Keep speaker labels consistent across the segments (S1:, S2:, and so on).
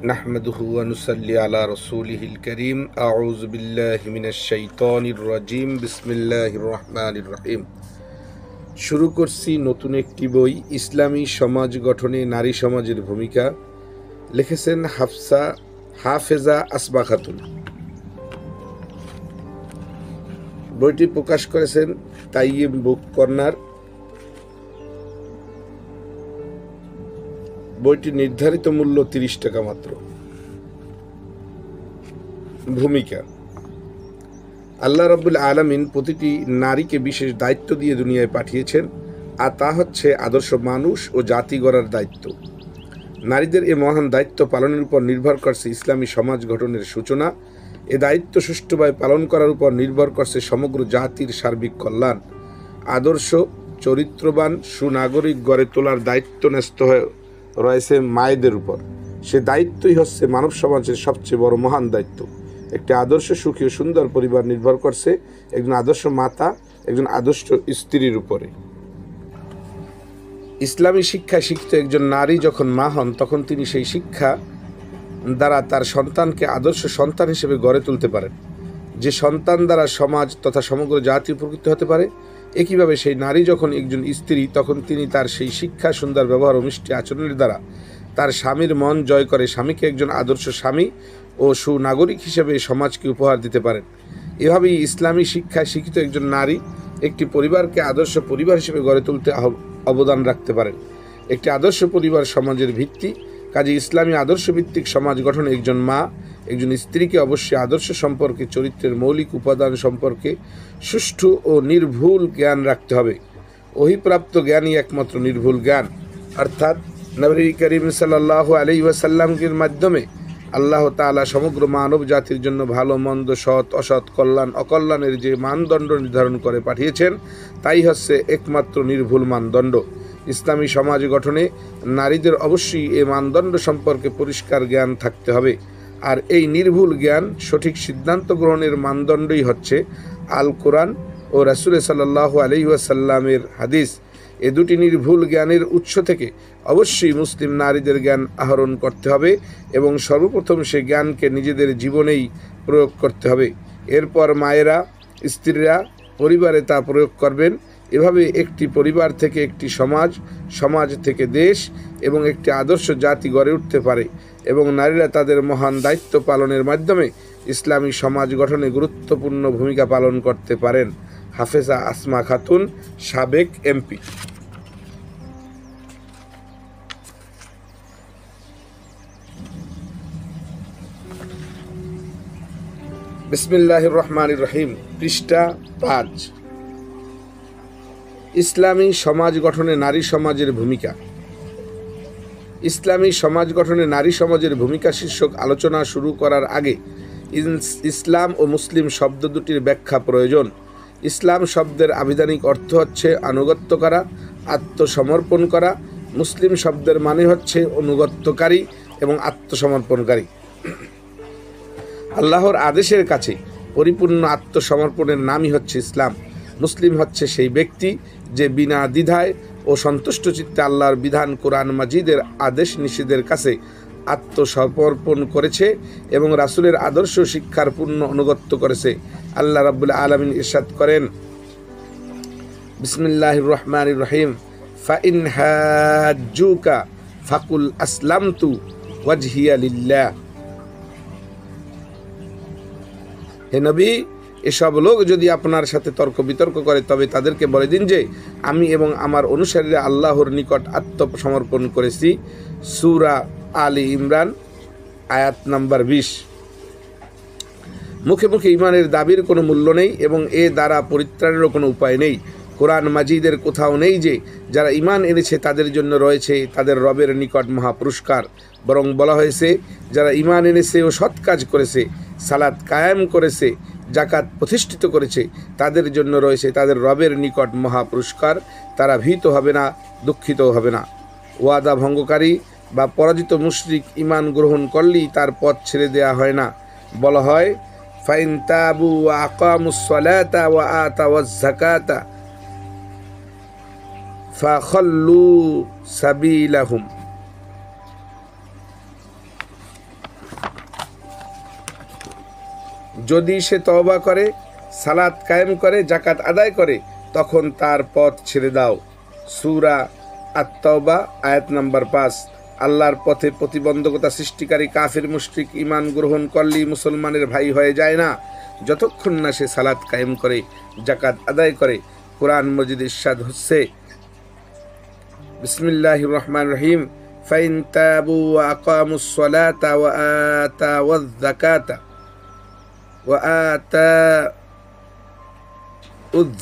S1: নাহমাদুহু ওয়া নুসাল্লি আলা রাসূলিহিল কারীম। আউযু বিল্লাহি মিনাশ শাইতানির রাজীম। বিসমিল্লাহির রহমানির রহিম। শুরু করছি নতুন একটি বই, ইসলামী সমাজ গঠনে নারী সমাজের ভূমিকা। লিখেছেন হাফেজা আসমা খাতুন। বইটি প্রকাশ করেছেন তাইয়িব বুক কর্নার। বইটি নির্ধারিত মূল্য ৩০ টাকা মাত্র। ভূমিকা: আল্লাহ রাব্বুল আলামিন প্রতিটি নারীকে বিশেষ দায়িত্ব দিয়ে দুনিয়ায় পাঠিয়েছেন, আর তা হচ্ছে আদর্শ মানুষ ও জাতি গড়ার দায়িত্ব। নারীদের এ মহান দায়িত্ব পালনের উপর নির্ভর করছে ইসলামী সমাজ গঠনের সূচনা। এ দায়িত্ব সুষ্ঠুভাবে পালন করার উপর নির্ভর করছে সমগ্র জাতির সার্বিক কল্যাণ। আদর্শ চরিত্রবান সুনাগরিক গড়ে তোলার দায়িত্ব ন্যস্ত হয়ে রয়েছে মায়েদের উপর। সে দায়িত্বই হচ্ছে মানব সমাজের সবচেয়ে বড় মহান দায়িত্ব। একটি আদর্শ সুখী ও সুন্দর পরিবার নির্ভর করছে একজন আদর্শ মাতা, একজন আদর্শ স্ত্রীর উপরে। ইসলামী শিক্ষায় শিক্ষিত একজন নারী যখন মা হন, তখন তিনি সেই শিক্ষা দ্বারা তার সন্তানকে আদর্শ সন্তান হিসেবে গড়ে তুলতে পারেন, যে সন্তান দ্বারা সমাজ তথা সমগ্র জাতি উপকৃত হতে পারে। একইভাবে সেই নারী যখন একজন স্ত্রী, তখন তিনি তার সেই শিক্ষা, সুন্দর ব্যবহার ও মিষ্টি আচরণের দ্বারা তার স্বামীর মন জয় করে স্বামীকে একজন আদর্শ স্বামী ও সুনাগরিক হিসেবে সমাজকে উপহার দিতে পারেন। এভাবেই ইসলামী শিক্ষায় শিক্ষিত একজন নারী একটি পরিবারকে আদর্শ পরিবার হিসেবে গড়ে তুলতে অবদান রাখতে পারেন। একটি আদর্শ পরিবার সমাজের ভিত্তি। কাজে ইসলামী আদর্শ ভিত্তিক সমাজ গঠনে একজন মা, একজন স্ত্রীকে অবশ্যই আদর্শ সম্পর্কে, চরিত্রের মৌলিক উপাদান সম্পর্কে সুষ্ঠু ও নির্ভুল জ্ঞান রাখতে হবে। ওহীপ্রাপ্ত জ্ঞানই একমাত্র নির্ভুল জ্ঞান, অর্থাৎ নবী করিম সাল্লাল্লাহু আলাইহি ওয়াসাল্লামের মাধ্যমে আল্লাহ তাআলা সমগ্র মানব জাতির জন্য ভালো মন্দ, সৎ অসৎ, কল্যাণ অকল্যাণের যে মানদণ্ড নির্ধারণ করে পাঠিয়েছেন, তাই হচ্ছে একমাত্র নির্ভুল মানদণ্ড। ইসলামী সমাজ গঠনে নারীদের অবশ্যই এই মানদণ্ড সম্পর্কে পরিষ্কার জ্ঞান থাকতে হবে। আর এই নির্ভুল জ্ঞান, সঠিক সিদ্ধান্ত গ্রহণের মানদণ্ডই হচ্ছে আল কোরআন ও রাসূল সাল্লাল্লাহু আলাইহি ওয়াসাল্লামের হাদিস। এ দুটি নির্ভুল জ্ঞানের উৎস থেকে অবশ্যই মুসলিম নারীদের জ্ঞান আহরণ করতে হবে এবং সর্বপ্রথম সে জ্ঞানকে নিজেদের জীবনেই প্রয়োগ করতে হবে। এরপর মায়েরা, স্ত্রীরা পরিবারে তা প্রয়োগ করবেন। এভাবে একটি পরিবার থেকে একটি সমাজ, সমাজ থেকে দেশ এবং একটি আদর্শ জাতি গড়ে উঠতে পারে এবং নারীরা তাদের মহান দায়িত্ব পালনের মাধ্যমে ইসলামী সমাজ গঠনে গুরুত্বপূর্ণ ভূমিকা পালন করতে পারেন। হাফেজা আসমা খাতুন, সাবেক এমপি। বিসমিল্লাহির রহমানির রহিম। পৃষ্ঠা 5। ইসলামী সমাজ গঠনে নারী সমাজের ভূমিকা। ইসলামী সমাজ গঠনে নারী সমাজের ভূমিকা শীর্ষক আলোচনা শুরু করার আগে ইসলাম ও মুসলিম শব্দ দুটির ব্যাখ্যা প্রয়োজন। ইসলাম শব্দের আবিধানিক অর্থ হচ্ছে আনুগত্য করা, আত্মসমর্পণ করা। মুসলিম শব্দের মানে হচ্ছে অনুগত্যকারী এবং আত্মসমর্পণকারী। আল্লাহর আদেশের কাছে পরিপূর্ণ আত্মসমর্পণের নামই হচ্ছে ইসলাম। মুসলিম হচ্ছে সেই ব্যক্তি যে বিনা দ্বিধায় ও সন্তুষ্ট চিত্তে আল্লাহর বিধান, কোরআন মাজিদের আদেশ নিষেধের কাছে আত্মসমর্পণ করেছে এবং রাসূলের আদর্শ শিক্ষার পূর্ণ অনুগত্য করেছে। আল্লাহ রাব্বুল আলামিন ইরশাদ করেন, বিসমিল্লাহির রহমানির রহিম, ফাইন হাজ্জুকা ফাকুল আসলামতু ওয়াজহিয়া লিল্লাহ। হে নবী, এসব লোক যদি আপনার সাথে তর্ক বিতর্ক করে, তবে তাদেরকে বলে দিন যে আমি এবং আমার অনুসারীরা আল্লাহর নিকট আত্মসমর্পণ করেছি। সূরা আলী ইমরান, আয়াত নাম্বার 20। মুখে মুখে ইমানের দাবির কোনো মূল্য নেই এবং এ দ্বারা পরিত্রাণেরও কোনো উপায় নেই। কোরআন মাজিদের কোথাও নেই যে যারা ঈমান এনেছে তাদের জন্য রয়েছে তাদের রবের নিকট মহা পুরস্কার। বরং বলা হয়েছে যারা ঈমান এনেছে ও সৎ কাজ করেছে, সালাত কায়েম করেছে, যাকাত প্রতিষ্ঠিত করেছে, তাদের জন্য রয়েছে তাদের রবের নিকট মহা পুরস্কার। তারা ভীত হবে না, দুঃখিত হবে না। ওয়াদা ভঙ্গকারী বা পরাজিত মুশরিক ঈমান গ্রহণ করলেই তার পথ ছেড়ে দেয়া হয় না। বলা হয়, ফাইন তাবু ওয়া আকামুস সালাতা ওয়া আতাওয়াজ যাকাতা ফাখাল্লু সাবিলাহুম। যদি সে তওবা করে, সালাত কায়েম করে, যাকাত আদায় করে, তখন তার পথ ছেড়ে দাও। সূরা আত-তাওবা আয়াত নাম্বার 5। আল্লাহর পথে প্রতিবন্ধকতা সৃষ্টিকারী কাফির মুশরিক ঈমান গ্রহণ করলেই মুসলমানের ভাই হয়ে যায় না, যতক্ষণ না সে সালাত কায়েম করে, যাকাত আদায় করে। কোরআন মজিদ ইরশাদ হচ্ছে, বিসমিল্লাহির রহমানির রহিম, ফাইন তাবু ওয়া আকামুস সালাতা ওয়া আতাওয়াজ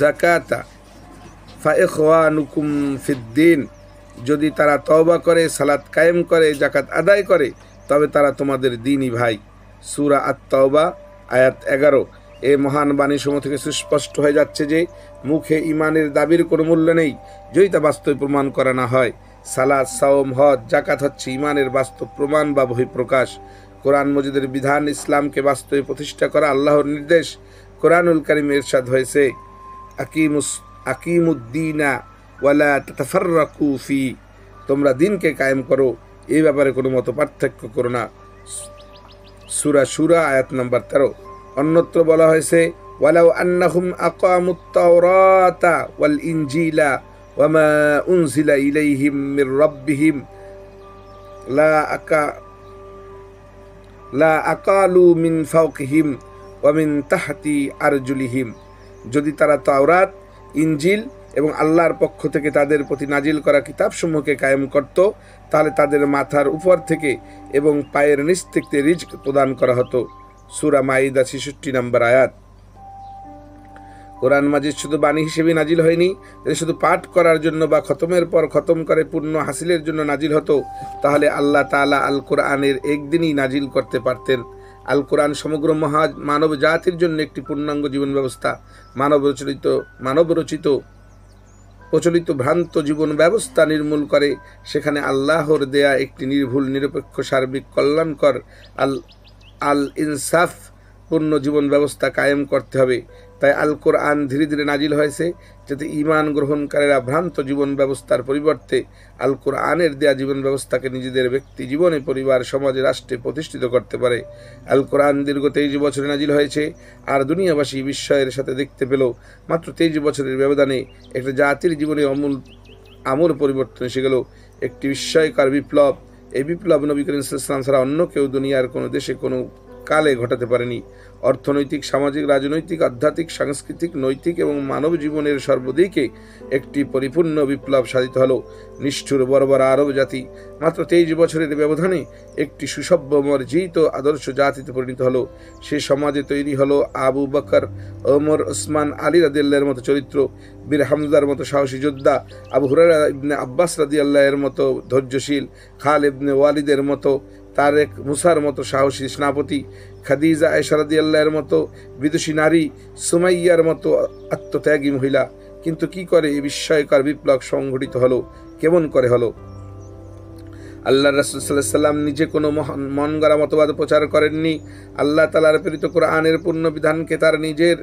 S1: যাকাতা ফাইখওয়ানুকুম ফিদ্দিন। যদি তারা তওবা করে, সালাত কায়েম করে, যাকাত আদায় করে, তবে তারা তোমাদের দ্বীনি ভাই। সূরা আত-তাওবা আয়াত 11। এই মহান বাণীসমূহ থেকে সুস্পষ্ট হয়ে যাচ্ছে যে মুখে ঈমানের দাবির কোনো মূল্য নেই যদি তা বাস্তবে প্রমাণ করা না হয়। সালাত, সাওম, হজ, যাকাত হচ্ছে ঈমানের বাস্তব প্রমাণ বা বহিঃপ্রকাশ। কোরআন মজিদের বিধান, ইসলামকে বাস্তবে প্রতিষ্ঠা করা আল্লাহর নির্দেশ। কোরআনুল কারীমে ইরশাদ হয়েছে, আকিমুদ্দিনা ওয়ালা তাতাফাররাকু ফি, তোমরা দিনকে কায়েম করো, এই ব্যাপারে কোনো মত পার্থক্য করো না। সূরা শুরা আয়াত নাম্বার 13। অন্যত্র বলা হয়েছে, ওয়ালাউ আন্নাহুম আকামুত তাওরাতা ওয়াল ইনজিলা ওয়ামা উনজিলা ইলাইহিম মির রাব্বিহিম লা আকালু মিন ফাওকিহিম ওয়া মিন তাহতি আরজুলিহিম। যদি তারা তাওরাত, ইনজিল এবং আল্লাহর পক্ষ থেকে তাদের প্রতি নাজিল করা কিতাবসমূহকে কায়েম করত, তাহলে তাদের মাথার উপর থেকে এবং পায়ের নিচ থেকে রিজক প্রদান করা হতো। সূরা মাইদা 66 নম্বর আয়াত। কোরআন মাজিদ শুধু বাণী হিসেবে নাজিল হয়নি, যদি শুধু পাঠ করার জন্য বা খতমের পর খতম করে পূর্ণ হাসিলের জন্য নাজিল হতো, তাহলে আল্লাহ তাআলা আল কোরআনের একদিনই নাজিল করতে পারতেন। আল কোরআন সমগ্র মানব জাতির জন্য একটি পূর্ণাঙ্গ জীবন ব্যবস্থা। মানব রচিত প্রচলিত ভ্রান্ত জীবন ব্যবস্থা নির্মূল করে সেখানে আল্লাহর দেয়া একটি নির্ভুল, নিরপেক্ষ, সার্বিক, কল্যাণকর, আল ইনসাফ পূর্ণ জীবন ব্যবস্থা কায়েম করতে হবে। তাই আল কোরআন ধীরে ধীরে নাজিল হয়েছে যাতে ঈমান গ্রহণকারীরা ভ্রান্ত জীবন ব্যবস্থার পরিবর্তে আল কোরআনের দেয়া জীবন ব্যবস্থাকে নিজেদের ব্যক্তি জীবনে, পরিবার, সমাজে, রাষ্ট্রে প্রতিষ্ঠিত করতে পারে। আল কোরআন দীর্ঘ 23 বছরে নাজিল হয়েছে, আর দুনিয়াবাসী বিস্ময়ের সাথে দেখতে পেল মাত্র 23 বছরের ব্যবধানে একটা জাতির জীবনে আমূল পরিবর্তন এসে গেল, একটি বিস্ময়কর বিপ্লব। এই বিপ্লব নবী করিম সাল্লাল্লাহু আলাইহি ওয়াসাল্লাম ছাড়া অন্য কেউ দুনিয়ার কোনো দেশে কোনো কালে ঘটাতে পারেনি। অর্থনৈতিক, সামাজিক, রাজনৈতিক, আধ্যাত্মিক, সাংস্কৃতিক, নৈতিক এবং মানব জীবনের সর্বদিকে একটি পরিপূর্ণ বিপ্লব সাধিত হলো। নিষ্ঠুর বর্বর আরব জাতি মাত্র 23 বছরের ব্যবধানে একটি সুসভ্য, মর্জিত, আদর্শ জাতিতে পরিণত হলো। সে সমাজে তৈরি হলো আবু বকর, ওমর, ওসমান, আলী রাদিয়াল্লাহু মতো চরিত্র, বীর হামজার মতো সাহসী যোদ্ধা, আবু হুরায়রা ইবনে আব্বাস রাদিয়াল্লাহু এর মতো ধৈর্যশীল, খালিদ ইবনে ওয়ালিদের মতো, তারেক মুসার মতো সাহসী সেনাপতি, খাদিজা আয়েশা রাদিয়াল্লাহু এর মতো বিদুষী নারী, সুমাইয়ার মতো আত্মত্যাগী মহিলা। কিন্তু কি করে এই বিস্ময়কর বিপ্লব সংঘটিত হলো? কেমন করে হলো? আল্লাহ রাসূল সাল্লাল্লাহু আলাইহি ওয়াসাল্লাম নিজে কোনো মন গড়া মতবাদ প্রচার করেননি। আল্লাহ তাআলার প্রেরিত কোরআনের পূর্ণ বিধানকে তার নিজের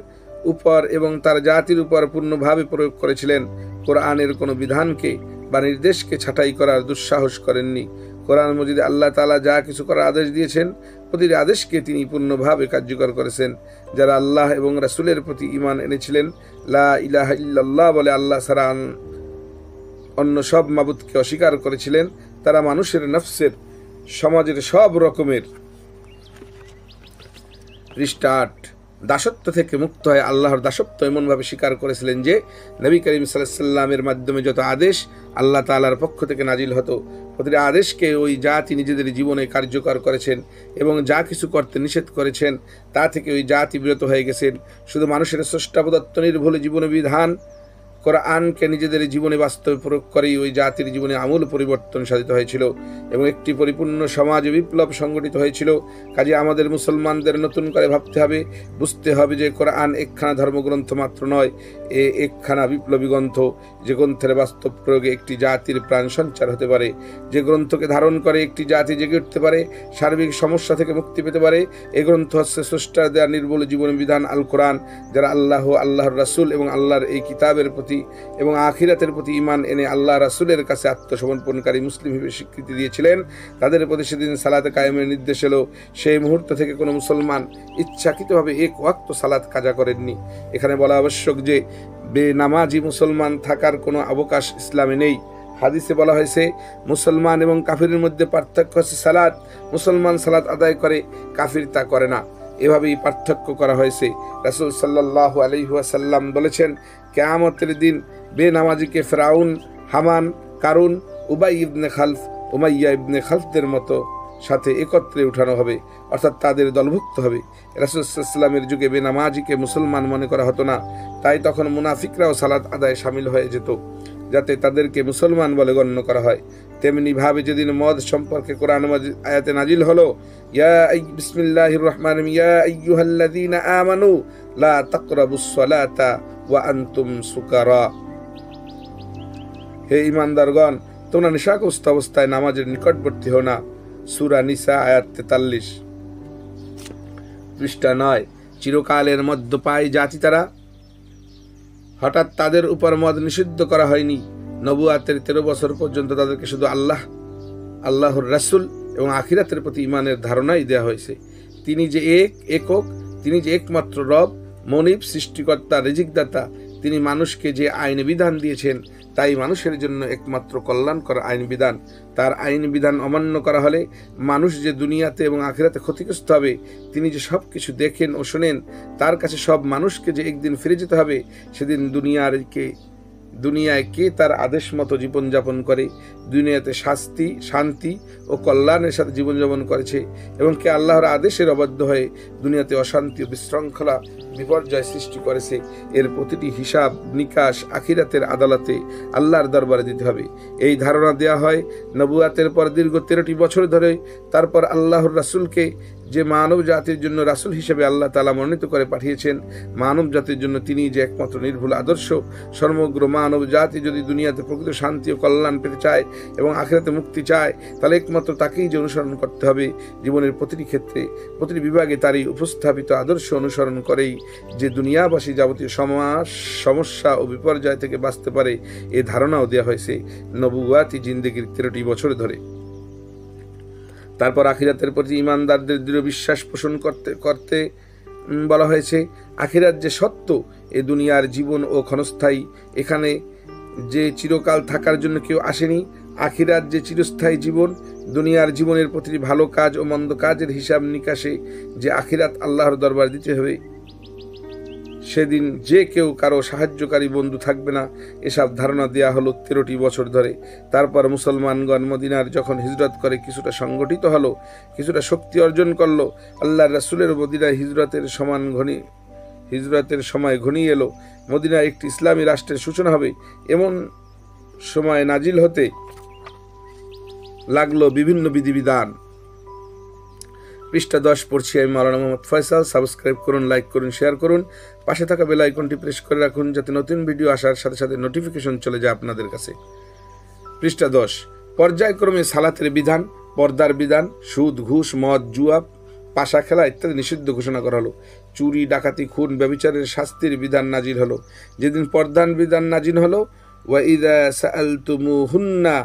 S1: উপর এবং তার জাতির উপর পূর্ণভাবে প্রয়োগ করেছিলেন। কোরআনের কোনো বিধানকে বা নির্দেশকে ছাঁটাই করার দুঃসাহস করেননি। কোরআন মজিদে আল্লাহ তাআলা যা কিছু করার আদেশ দিয়েছেন, প্রতিটি আদেশকে তিনি পূর্ণভাবে কার্যকর করেছেন। যারা আল্লাহ এবং রাসূলের প্রতি ঈমান এনেছিলেন, লা ইলাহা ইল্লাল্লাহ বলে আল্লাহ ছাড়া অন্য সব মাবুদকে অস্বীকার করেছিলেন, তারা মানুষের নফসের, সমাজের সব রকমের দাসত্ব থেকে মুক্ত হয়ে আল্লাহর দাসত্ব এমনভাবে স্বীকার করেছিলেন যে নবী করিম সাল্লাল্লাহু আলাইহি ওয়াসাল্লামের মাধ্যমে যত আদেশ আল্লাহ তাআলার পক্ষ থেকে নাজিল হতো, প্রতিটি আদেশকে ওই জাতি নিজেদের জীবনে কার্যকর করেছেন এবং যা কিছু করতে নিষেধ করেছেন তা থেকে ওই জাতি বিরত হয়ে গেছেন। শুধু মানুষের স্রষ্টা প্রদত্ত নির্ভুল জীবন বিধান কোরআনকে নিজেদের জীবনে বাস্তবে প্রয়োগ করেই ওই জাতির জীবনে আমূল পরিবর্তন সাধিত হয়েছিল এবং একটি পরিপূর্ণ সমাজ বিপ্লব সংগঠিত হয়েছিল। কাজে আমাদের মুসলমানদের নতুন করে ভাবতে হবে, বুঝতে হবে যে কোরআন একখানা ধর্মগ্রন্থ মাত্র নয়, একখানা বিপ্লবী গ্রন্থ, যে গ্রন্থের বাস্তব প্রয়োগে একটি জাতির প্রাণ সঞ্চার হতে পারে, যে গ্রন্থকে ধারণ করে একটি জাতি জেগে উঠতে পারে, সার্বিক সমস্যা থেকে মুক্তি পেতে পারে। এই গ্রন্থ হচ্ছে স্রষ্টার দেয়া নির্ভুল জীবন বিধান আল কোরআন। যারা আল্লাহর রাসূল এবং আল্লাহর এই কিতাবের প্রতি প্রতি এবং আখিরাতের প্রতি ঈমান এনে আল্লাহ রাসূলের কাছে আত্মসমর্পণকারী মুসলিম হিসেবে স্বীকৃতি দিয়েছিলেন, তাদের প্রতি সেদিন সালাতে কায়েমের নির্দেশ এলো। সেই মুহূর্ত থেকে কোনো মুসলমান ইচ্ছাকৃতভাবে এক ওয়াক্ত সালাত কাজা করেননি। এখানে বলা আবশ্যক যে বেনামাজি মুসলমান থাকার কোনো অবকাশ ইসলামে নেই। হাদিসে বলা হয়েছে মুসলমান এবং কাফিরের মধ্যে পার্থক্য হচ্ছে সালাত। মুসলমান সালাত আদায় করে, কাফির তা করে না। এভাবেই পার্থক্য করা হয়েছে। রাসূল সাল্লাল্লাহু আলাইহি ওয়াসাল্লাম বলেছেন, কিয়ামতের দিন বেনামাজিকে ফিরআউন, হামান, কারুন, উবাই ইবনে খালফ, উমাইয়া ইবনে খালফদের মতো সাথে একত্রে উঠানো হবে, অর্থাৎ তাদের দলভুক্ত হবে। রাসূল সাল্লাল্লাহু আলাইহি ওয়াসাল্লামের যুগে বেনামাজিকে মুসলমান মনে করা হতো না, তাই তখন মুনাফিকরাও সালাত আদায় শামিল হয়ে যেত, যাতে তাদেরকে মুসলমান বলে গণ্য করা হয়। তেমনি ভাবে যেদিন মদ সম্পর্কে কোরআন আয়াতে নাজিল হলো, বিসমিল্লাহির রহমানির রহিম, ইয়া আইয়ুহাল্লাযীনা আমানু লা তাকরাবুস সালাতা ওয়া আনতুম সুকারা, হে ঈমানদারগণ, তোমরা নেশাগ্রস্ত অবস্থায় নামাজের নিকটবর্তী হও না। সূরা নিসা আয়াত 43। পৃষ্ঠা 9। চিরকালের মদ্যপায়ী জাতি তারা, হঠাৎ তাদের উপর মদ নিষিদ্ধ করা হয়নি। নবুয়াতের 13 বছর পর্যন্ত তাদেরকে শুধু আল্লাহর রাসূল এবং আখিরাতের প্রতি ঈমানের ধারণাই দেওয়া হয়েছে। তিনি যে একক, তিনি যে একমাত্র রব, মনিব, সৃষ্টিকর্তা, রিজিকদাতা। তিনি মানুষকে যে আইন বিধান দিয়েছেন তাই মানুষের জন্য একমাত্র কল্যাণকর আইন বিধান। তার আইন বিধান অমান্য করা হলে মানুষ যে দুনিয়াতে এবং আখিরাতে ক্ষতিগ্রস্ত হবে। তিনি যে সব কিছু দেখেন ও শোনেন, তার কাছে সব মানুষকে যে একদিন ফিরে যেতে হবে। সেদিন দুনিয়ায় কে তার আদেশ মতো জীবনযাপন করে, দুনিয়াতে শান্তি ও কল্যাণের সাথে জীবনযাপন করেছে, এবং কে আল্লাহর আদেশের অবাধ্য হয়ে দুনিয়াতে অশান্তি ও বিশৃঙ্খলা বিপর্যয় সৃষ্টি করেছে। এর প্রতিটি হিসাব নিকাশ আখিরাতের আদালতে আল্লাহর দরবারে দিতে হবে। এই ধারণা দেয়া হয় নবুয়াতের পর দীর্ঘ 13টি বছর ধরে। তারপর আল্লাহর রাসূলকে যে মানব জাতির জন্য রাসূল হিসেবে আল্লাহ তাআলা মনোনীত করে পাঠিয়েছেন, মানব জাতির জন্য তিনি যে একমাত্র নির্ভুল আদর্শ। সমগ্র মানব জাতি যদি দুনিয়াতে প্রকৃত শান্তি ও কল্যাণ পেতে চায় এবং আখিরাতে মুক্তি চায়, তাহলে একমাত্র তাকেই যে অনুসরণ করতে হবে। জীবনের প্রতিটি ক্ষেত্রে, প্রতিটি বিভাগে তারই উপস্থাপিত আদর্শ অনুসরণ করেই যে দুনিয়াবাসী যাবতীয় সমস্যা ও বিপর্যয় থেকে বাঁচতে পারে, এ ধারণাও দেওয়া হয়েছে নবুয়াতি জিন্দেগির 13টি বছর ধরে। তারপর আখিরাতের প্রতি ঈমানদারদের দৃঢ় বিশ্বাস পোষণ করতে বলা হয়েছে। আখিরাত যে সত্য, এ দুনিয়ার জীবন ও ক্ষণস্থায়ী, এখানে যে চিরকাল থাকার জন্য কেউ আসেনি। আখিরাত যে চিরস্থায়ী জীবন, দুনিয়ার জীবনের প্রতিটি ভালো কাজ ও মন্দ কাজের হিসাব নিকাশে যে আখিরাত আল্লাহর দরবার দিতে হবে। সেদিন যে কেউ কারো সাহায্যকারী বন্ধু থাকবে না, এসব ধারণা দেয়া হলো 13টি বছর ধরে। তারপর মুসলমানগণ মদিনার যখন হিজরত করে কিছুটা সংগঠিত হলো, কিছুটা শক্তি অর্জন করলো। আল্লাহর রাসূলের মদিনায় হিজরতের সময় ঘনিয়ে এলো। মদিনায় একটি ইসলামী রাষ্ট্রের সূচনা হবে, এমন সময় নাজিল হতে লাগলো বিভিন্ন বিধিবিধান। পৃষ্ঠা 10 পড়ছি আমি, মাওলানা মোহাম্মদ ফয়সাল। সাবস্ক্রাইব করুন, লাইক করুন, শেয়ার করুন, পাশে থাকা বেল আইকনটি প্রেস করে রাখুন, যাতে নতুন ভিডিও আসার সাথে সাথে নোটিফিকেশন চলে যায় আপনাদের কাছে। পৃষ্ঠা 10। পর্যায়ক্রমে সালাতের বিধান, পর্দার বিধান, সুদ, ঘুষ, মদ, জুয়া, পাশা খেলা ইত্যাদি নিষিদ্ধ ঘোষণা করা হলো। চুরি, ডাকাতি, খুন, ব্যভিচারের শাস্তির বিধান নাজিল হলো। যেদিন পর্দার বিধান নাজিল হলো, ওয়া ইযা সাআলতুমুহুন্না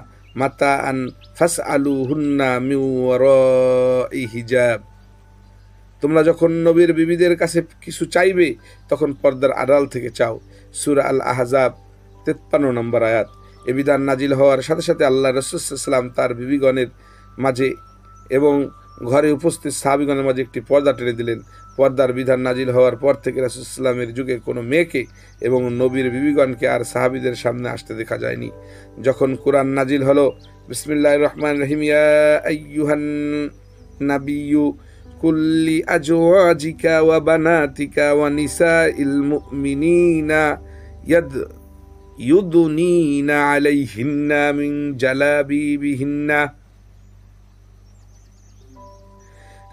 S1: মাতাআন ফাসআলুহুন্না মিন ওয়ারাই হিজাব, তোমরা যখন নবীর বিবিদের কাছে কিছু চাইবে তখন পর্দার আড়াল থেকে চাও। সূরা আল আহজাব 53 নম্বর আয়াত। এ বিধান নাজিল হওয়ার সাথে সাথে আল্লাহ রাসূল সাল্লাল্লাহু আলাইহি ওয়াসাল্লাম তার বিবিগণের মাঝে এবং ঘরে উপস্থিত সাহাবীগণের মাঝে একটি পর্দা টেনে দিলেন। পর্দার বিধান নাজিল হওয়ার পর থেকে রাসূল সাল্লাল্লাহু আলাইহি ওয়াসাল্লামের যুগে কোনো মেয়েকে এবং নবীর বিবিগণকে আর সাহাবীদের সামনে আসতে দেখা যায়নি। যখন কোরআন নাজিল হলো, বিসমিল্লাহির রহমানির রহিম, ইয়া আইয়ুহান নাবিয়্যু কুল্লি আজওয়াজিকা ওয়া বানাতিকা ওয়া নিসাইল মুমিনিনা ইউদনিনা আলাইহিন্না মিন জালাবিবিহিন্না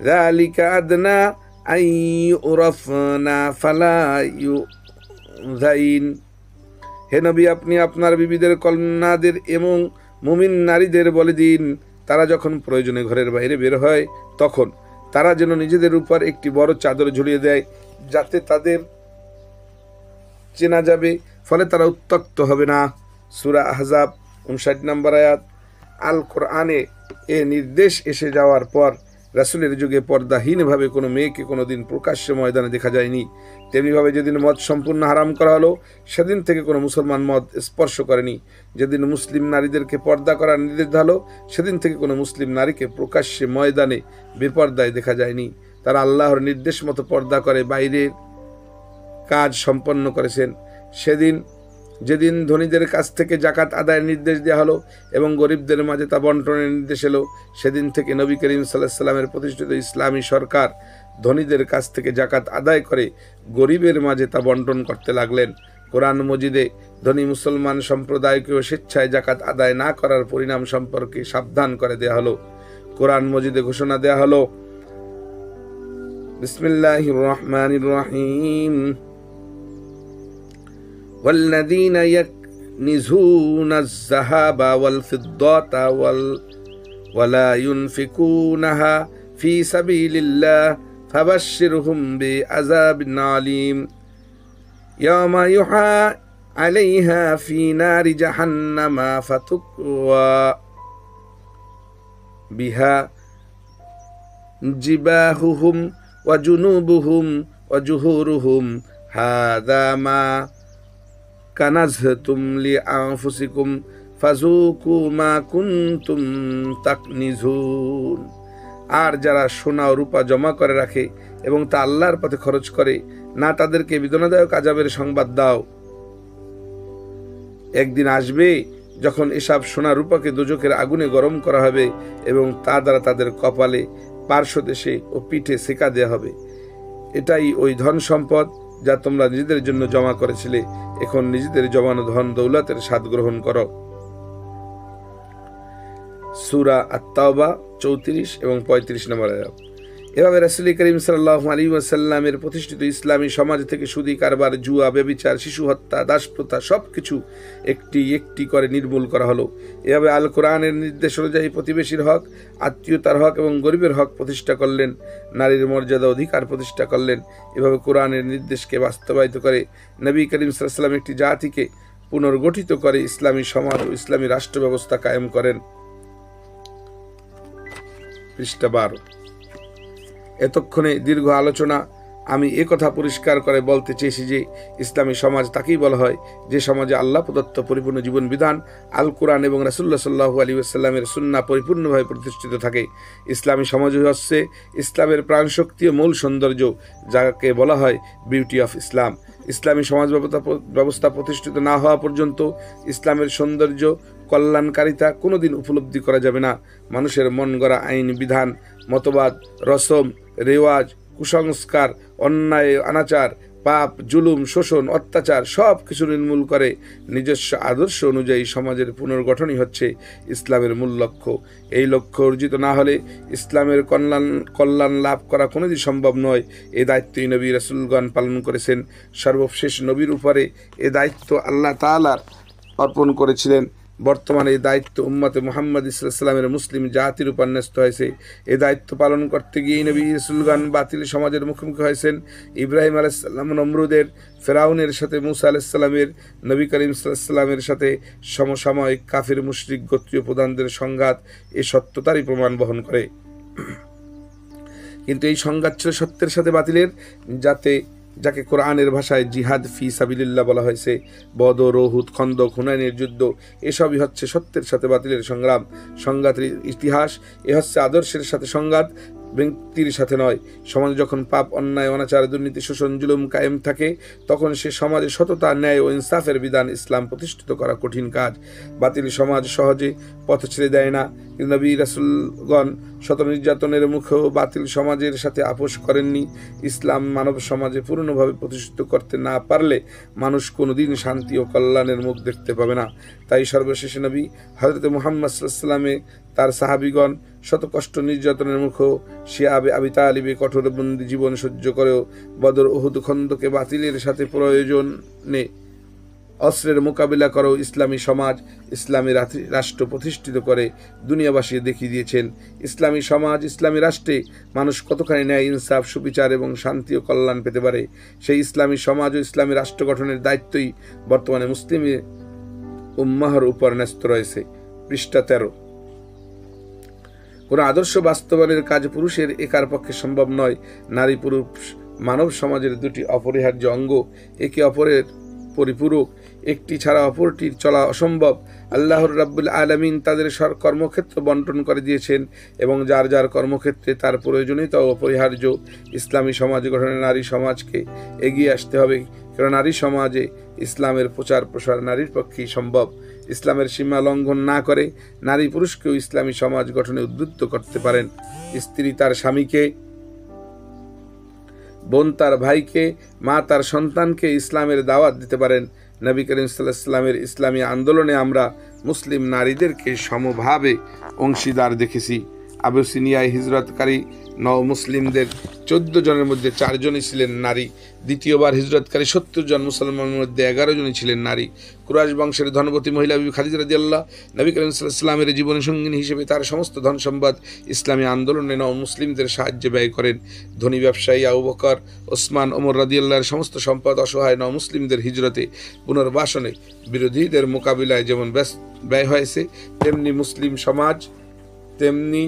S1: যালিকা আদনা আন ইউরাফনা ফালা ইউযাইন। হে নবী, আপনি আপনার বিবিদের, কন্যাদের এবং মুমিন নারীদের বলে দিন, তারা যখন প্রয়োজনে ঘরের বাইরে বের হয় তখন তারা যেন নিজেদের উপর একটি বড় চাদর ঝুলিয়ে দেয়, যাতে তাদের চেনা যাবে ফলে তারা উত্ত্যক্ত হবে না। সূরা আহজাব 59 নম্বর আয়াত। আল কোরআনে এ নির্দেশ এসে যাওয়ার পর রাসূলের যুগে পর্দাহীনভাবে কোনো মেয়েকে কোনোদিন প্রকাশ্য ময়দানে দেখা যায়নি। তেমনিভাবে যেদিন মদ সম্পূর্ণ হারাম করা হলো সেদিন থেকে কোনো মুসলমান মদ স্পর্শ করেনি। যেদিন মুসলিম নারীদেরকে পর্দা করার নির্দেশ হলো সেদিন থেকে কোনো মুসলিম নারীকে প্রকাশ্যে ময়দানে বেপর্দায় দেখা যায়নি। তারা আল্লাহর নির্দেশ মতো পর্দা করে বাইরের কাজ সম্পন্ন করেছেন। যেদিন ধনীদের কাছ থেকে জাকাত আদায়ের নির্দেশ দেওয়া হলো এবং গরিবদের মাঝে তা বন্টনের নির্দেশ এলো, সেদিন থেকে নবী করিম সাল্লাল্লাহু আলাইহি ওয়াসাল্লামের প্রতিষ্ঠিত ইসলামী সরকার ধনীদের কাছ থেকে জাকাত আদায় করে গরিবের মাঝে তা বন্টন করতে লাগলেন। কোরআন মজিদে ধনী মুসলমান সম্প্রদায়কেও স্বেচ্ছায় জাকাত আদায় না করার পরিণাম সম্পর্কে সাবধান করে দেয়া হলো। কোরআন মজিদে ঘোষণা দেয়া হলো, বিসমিল্লাহির রহমানির রহিম, والذين يكنزون الذهب والفضة ولا ينفقونها في سبيل الله فبشرهم بعذاب عليم يوم يحمى عليها في نار جهنم فتكوى بها جباههم وجنوبهم وظهورهم هذا ما কানাজতুম লিআনফুসিকুম ফাযুকু মা কুনতুম তাকনিজুন। আর যারা সোনা ও রূপা জমা করে রাখে এবং তা আল্লাহর পথে খরচ করে না, তাদেরকে বেদনাদায়ক আযাবের সংবাদ দাও। একদিন আসবে যখন এসব সোনা রূপাকে দোজখের আগুনে গরম করা হবে এবং তা দ্বারা তাদের কপালে, পার্শ্বদেশে ও পিঠে সেকা দেওয়া হবে। এটাই ওই ধন সম্পদ যা তোমরা নিজেদের জন্য জমা করেছিলে। এখন নিজেদের জমানো ধন দৌলতের স্বাদ গ্রহণ করো। সূরা আত-তাওবা 34 এবং 35 নম্বর আয়াত। এভাবে রাসূল করিম সাল্লাল্লাহু আলাইহি ওয়াসাল্লামের প্রতিষ্ঠিত ইসলামী সমাজ থেকে সুদী কারবার, জুয়া, ব্যভিচার, শিশু হত্যা, দাসপ্রথা সবকিছু একটি একটি করে নির্মূল করা হলো। এভাবে আল কোরআনের নির্দেশ অনুযায়ী প্রতিবেশীর হক, আত্মীয়তার হক এবং গরিবের হক প্রতিষ্ঠা করলেন। নারীর মর্যাদা অধিকার প্রতিষ্ঠা করলেন। এভাবে কোরআনের নির্দেশকে বাস্তবায়িত করে নবী করিম সাল্লাল্লাহু আলাইহি ওয়াসাল্লাম একটি জাতিকে পুনর্গঠিত করে ইসলামী সমাজ ও ইসলামী রাষ্ট্র ব্যবস্থা কায়েম করেন। পৃষ্ঠা 12। এতক্ষণে দীর্ঘ আলোচনা আমি কথা পরিষ্কার করে বলতে চেয়েছি যে ইসলামী সমাজ তাকেই বলা হয় যে সমাজে আল্লাহ প্রদত্ত পরিপূর্ণ জীবন বিধান, আল কোরআন এবং রাসূলুল্লাহ সাল্লাল্লাহু আলাইহি ওয়াসাল্লামের সুন্নাহ পরিপূর্ণভাবে প্রতিষ্ঠিত থাকে। ইসলামী সমাজ হচ্ছে ইসলামের প্রাণশক্তি ও মূল সৌন্দর্য, যাকে বলা হয় বিউটি অফ ইসলাম। ইসলামী সমাজ ব্যবস্থা প্রতিষ্ঠিত না হওয়া পর্যন্ত ইসলামের সৌন্দর্য, কল্যাণকারিতা কোনোদিন উপলব্ধি করা যাবে না। মানুষের মন গড়া আইন বিধান, মতবাদ, রসম, রেওয়াজ, কুসংস্কার, অন্যায়, অনাচার, পাপ, জুলুম, শোষণ, অত্যাচার সব কিছু নির্মূল করে নিজস্ব আদর্শ অনুযায়ী সমাজের পুনর্গঠনই হচ্ছে ইসলামের মূল লক্ষ্য। এই লক্ষ্য অর্জিত না হলে ইসলামের কল্যাণ লাভ করা কোনোদিন সম্ভব নয়। এই দায়িত্বই নবী রাসূলগণ পালন করেছেন। সর্বশেষ নবীর উপরে এ দায়িত্ব আল্লাহ তাআলা অর্পণ করেছিলেন। বর্তমানে এই দায়িত্ব উম্মতে মুহাম্মদ সাল্লাল্লাহু আলাইহি ওয়াসাল্লামের মুসলিম জাতির উপর ন্যস্ত হয়েছে। এই দায়িত্ব পালন করতে গিয়ে নবী রাসূলগণ বাতিল সমাজের মুখোমুখি হয়েছেন। ইব্রাহিম আলাইহিস সালাম নমরুদের, ফেরাউনের সাথে মুসা আলাইহিস সালামের, নবী করিম সাল্লাল্লাহু আলাইহি ওয়াসাল্লামের সাথে সমসাময়িক কাফির মুশরিক গোত্রীয় প্রধানদের সংঘাত এই সত্যতারই প্রমাণ বহন করে। কিন্তু এই সংঘাত ছিল সত্যের সাথে বাতিলের, যাকে কোরআনের ভাষায় জিহাদ ফি সাবিলিল্লাহ বলা হয়েছে। বদর, উহুদ, খন্দক, হুনাইনের যুদ্ধ এসবই হচ্ছে সত্যের সাথে বাতিলের সংগ্রাম। সংঘাতের ইতিহাস এ হচ্ছে আদর্শের সাথে সংঘাত, ব্যক্তির সাথে নয়। সমাজে যখন পাপ, অন্যায়, অনাচার, দুর্নীতি, শোষণ, জুলুম কায়েম থাকে তখন সে সমাজে সততা, ন্যায় ও ইনসাফের বিধান ইসলাম প্রতিষ্ঠিত করা কঠিন কাজ। বাতিল সমাজ সহজে পথ ছেড়ে দেয় না। কিন্তু নবী রাসূলগণ শত নির্যাতনের মুখেও বাতিল সমাজের সাথে আপোষ করেননি। ইসলাম মানব সমাজে পূর্ণভাবে প্রতিষ্ঠিত করতে না পারলে মানুষ কোনোদিন শান্তি ও কল্যাণের মুখ দেখতে পাবে না। তাই সর্বশেষে নবী হযরত মুহাম্মদ সাল্লাল্লাহু আলাইহি ওয়াসাল্লামে তার সাহাবীগণ শত কষ্ট নির্যাতনের মুখেও শিয়াবে আবি তালিবে কঠোর বন্দী জীবন সহ্য করেও বদর, উহুদ, খন্দকে বাতিলের সাথে প্রয়োজনে অস্ত্রের মোকাবিলা করো। ইসলামী সমাজ, ইসলামী রাষ্ট্র প্রতিষ্ঠিত করে দুনিয়াবাসী দেখিয়ে দিয়েছেন। ইসলামী সমাজ, ইসলামী রাষ্ট্রে মানুষ কতখানি ন্যায়, ইনসাফ, সুবিচার এবং শান্তি ও কল্যাণ পেতে পারে। সেই ইসলামী সমাজ ও ইসলামী রাষ্ট্র গঠনের দায়িত্বই বর্তমানে মুসলিম উম্মাহর উপর ন্যস্ত রয়েছে। পৃষ্ঠা 13। কোন আদর্শ বাস্তবায়নের কাজ পুরুষের একার পক্ষে সম্ভব নয়। নারী পুরুষ মানব সমাজের দুটি অপরিহার্য অঙ্গ, একে অপরের পরিপূরক, একটি ছাড়া অপরটির চলা অসম্ভব। আল্লাহর রাব্বুল আলামিন তাদের কর্মক্ষেত্র বন্টন করে দিয়েছেন এবং যার যার কর্মক্ষেত্রে তার প্রয়োজনীয়তা ও অপরিহার্য। ইসলামী সমাজ গঠনে নারী সমাজকে এগিয়ে আসতে হবে, কারণ নারী সমাজে ইসলামের প্রচার প্রসার নারীর পক্ষেই সম্ভব। ইসলামের সীমা লঙ্ঘন না করে নারী পুরুষকেও ইসলামী সমাজ গঠনে উদ্বুদ্ধ করতে পারেন। স্ত্রী তার স্বামীকে, বোন তার ভাইকে, মা তার সন্তানকে ইসলামের দাওয়াত দিতে পারেন। নবী করিম সাল্লাল্লাহু আলাইহি ওয়াসাল্লামের ইসলামী আন্দোলনে আমরা মুসলিম নারীদেরকে সমভাবে অংশীদার দেখেছি। আবিসিনিয়ায় হিজরতকারী মুসলিমদের 14 জনের মধ্যে 4 জনই ছিলেন নারী। দ্বিতীয়বার হিজরতকারী 70 জন মুসলমানের মধ্যে 11 জনই ছিলেন নারী। কুরাইশ বংশের ধনবতী মহিলা বিবি খাদিজা রাদিয়াল্লাহু নবী করিম সাল্লাল্লাহু আলাইহি ওয়াসাল্লামের জীবন সঙ্গিনী হিসেবে তার সমস্ত ধন সম্পদ ইসলামী আন্দোলনে মুসলিমদের সাহায্যে ব্যয় করেন। ধনী ব্যবসায়ী আবু বকর, ওসমান, ওমর রাদিয়াল্লাহর সমস্ত সম্পদ অসহায় মুসলিমদের হিজরতে পুনর্বাসনে বিরোধীদের মোকাবিলায় যেমন ব্যয় হয়েছে, তেমনি মুসলিম সমাজ, তেমনি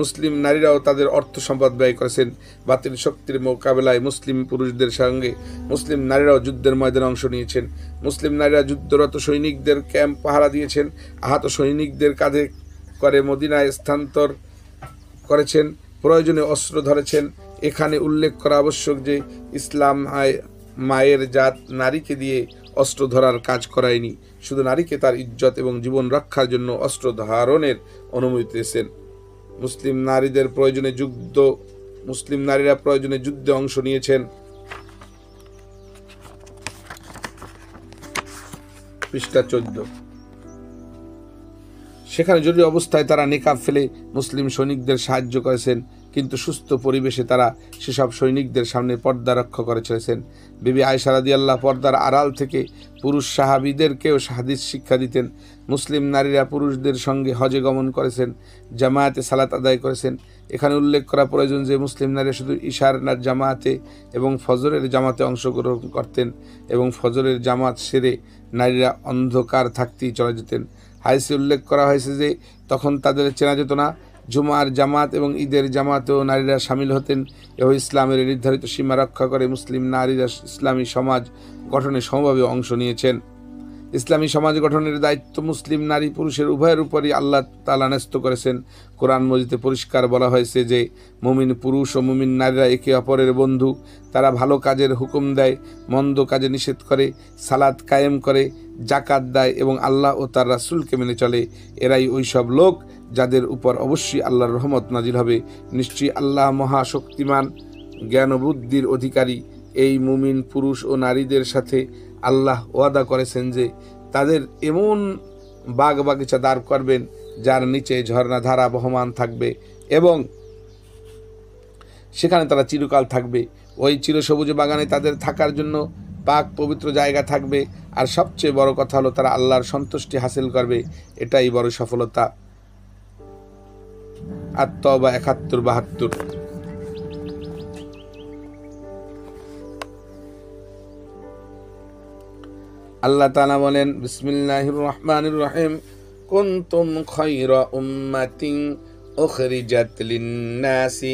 S1: মুসলিম নারীরাও তাদের অর্থ সম্পদ ব্যয় করেছেন। বাতিল শক্তির মোকাবেলায় মুসলিম পুরুষদের সঙ্গে মুসলিম নারীরাও যুদ্ধের ময়দানে অংশ নিয়েছেন। মুসলিম নারীরা যুদ্ধরত সৈনিকদের ক্যাম্প পাহারা দিয়েছেন, আহত সৈনিকদের কাঁধে করে মদিনায় স্থানান্তর করেছেন, প্রয়োজনে অস্ত্র ধরেছেন। এখানে উল্লেখ করা আবশ্যক যে ইসলাম মায়ের জাত নারীকে দিয়ে অস্ত্র ধরার কাজ করায়নি, শুধু নারীকে তার ইজ্জত এবং জীবন রক্ষার জন্য অস্ত্র ধারণের অনুমতি দিয়েছেন। মুসলিম নারীরা প্রয়োজনে যুদ্ধে অংশ নিয়েছেন। পৃষ্ঠা 14। সেখানে জরুরি অবস্থায় তারা নিকাব ফেলে মুসলিম সৈনিকদের সাহায্য করেছেন, কিন্তু সুস্থ পরিবেশে তারা সেসব সৈনিকদের সামনে পর্দা রক্ষা করে চলেছেন। বিবি আয়েশা রাদিয়াল্লাহু পর্দার আড়াল থেকে পুরুষ সাহাবীদেরকেও হাদিস শিক্ষা দিতেন। মুসলিম নারীরা পুরুষদের সঙ্গে হজে গমন করেছেন, জামায়াতে সালাত আদায় করেছেন। এখানে উল্লেখ করা প্রয়োজন যে মুসলিম নারীরা শুধু ইশার জামাতে এবং ফজরের জামাতে অংশগ্রহণ করতেন এবং ফজরের জামাত সেরে নারীরা অন্ধকার থাকতেই চলে যেতেন। হাদিসে উল্লেখ করা হয়েছে যে তখন তাদের চেনা যেত না। জুমার জামাত এবং ঈদের জামাতেও নারীরা সামিল হতেন এবং ইসলামের নির্ধারিত সীমা রক্ষা করে মুসলিম নারীরা ইসলামী সমাজ গঠনে সমভাবে অংশ নিয়েছেন। ইসলামী সমাজ গঠনের দায়িত্ব মুসলিম নারী পুরুষের উভয়ের উপরই আল্লাহ তাআলা ন্যস্ত করেছেন। কোরআন মজিদে পরিষ্কার বলা হয়েছে যে মুমিন পুরুষ ও মুমিন নারীরা একে অপরের বন্ধু। তারা ভালো কাজের হুকুম দেয়, মন্দ কাজে নিষেধ করে, সালাত কায়েম করে, জাকাত দেয় এবং আল্লাহ ও তার রাসূলকে মেনে চলে। এরাই ওই সব লোক যাদের উপর অবশ্যই আল্লাহর রহমত নাজিল হবে। নিশ্চয়ই আল্লাহ মহাশক্তিমান, জ্ঞান ও বুদ্ধির অধিকারী। এই মুমিন পুরুষ ও নারীদের সাথে আল্লাহ ওয়াদা করেছেন যে তাদের এমন বাগ বাগিচা দাঁড় করবেন যার নিচে ঝর্ণা ধারা বহমান থাকবে এবং সেখানে তারা চিরকাল থাকবে। ওই চিরসবুজ বাগানে তাদের থাকার জন্য পাক পবিত্র জায়গা থাকবে। আর সবচেয়ে বড় কথা হলো তারা আল্লাহর সন্তুষ্টি হাসিল করবে। এটাই বড় সফলতা। আত-তাওবা ৭১-৭২। আল্লাহ তাআলা বলেন, বিসমিল্লাহির রহমানির রহিম, কুনতুম খায়রা উম্মাতিন উখরিজাত লিন-নাসি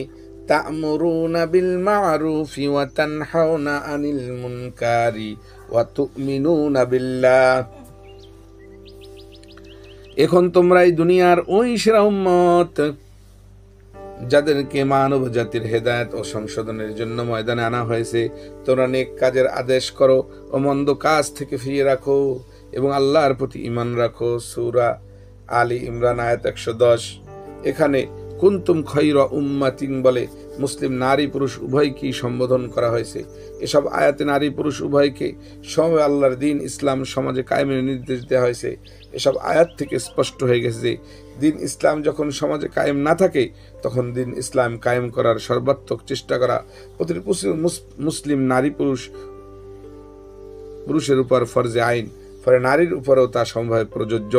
S1: তা'মুরুনা বিল মা'রুফি ওয়া তানহাউনা আনিল মুনকারি ওয়া তু'মিনুনা বিল্লাহ। এখন তোমরা এই দুনিয়ার ওই সেরা উম্মত যাদেরকে মানব জাতির হেদায়েত ও সংশোধনের জন্য ময়দানে আনা হয়েছে। তোমরা নেক কাজের আদেশ করো ও মন্দ কাজ থেকে ফিরিয়ে রাখো এবং আল্লাহর প্রতি ঈমান রাখো। সূরা আলী ইমরান আয়াত ১১০। এখানে কুনতুম খায়রা উম্মাতিন বলে মুসলিম নারী পুরুষ উভয়কেই সম্বোধন করা হয়েছে। এসব আয়াতে নারী পুরুষ উভয়কে সমভাবে আল্লাহর দ্বীন ইসলাম সমাজে কায়েমের নির্দেশ দেওয়া হয়েছে। এসব আয়াত থেকে স্পষ্ট হয়ে গেছে যে দ্বীন ইসলাম যখন সমাজে কায়েম না থাকে তখন দ্বীন ইসলাম কায়েম করার সর্বাত্মক চেষ্টা করা প্রতিটি মুসলিম নারী পুরুষ পুরুষের উপর ফরজে আইন, ফলে নারীর উপরেও তা সমভাবে প্রযোজ্য।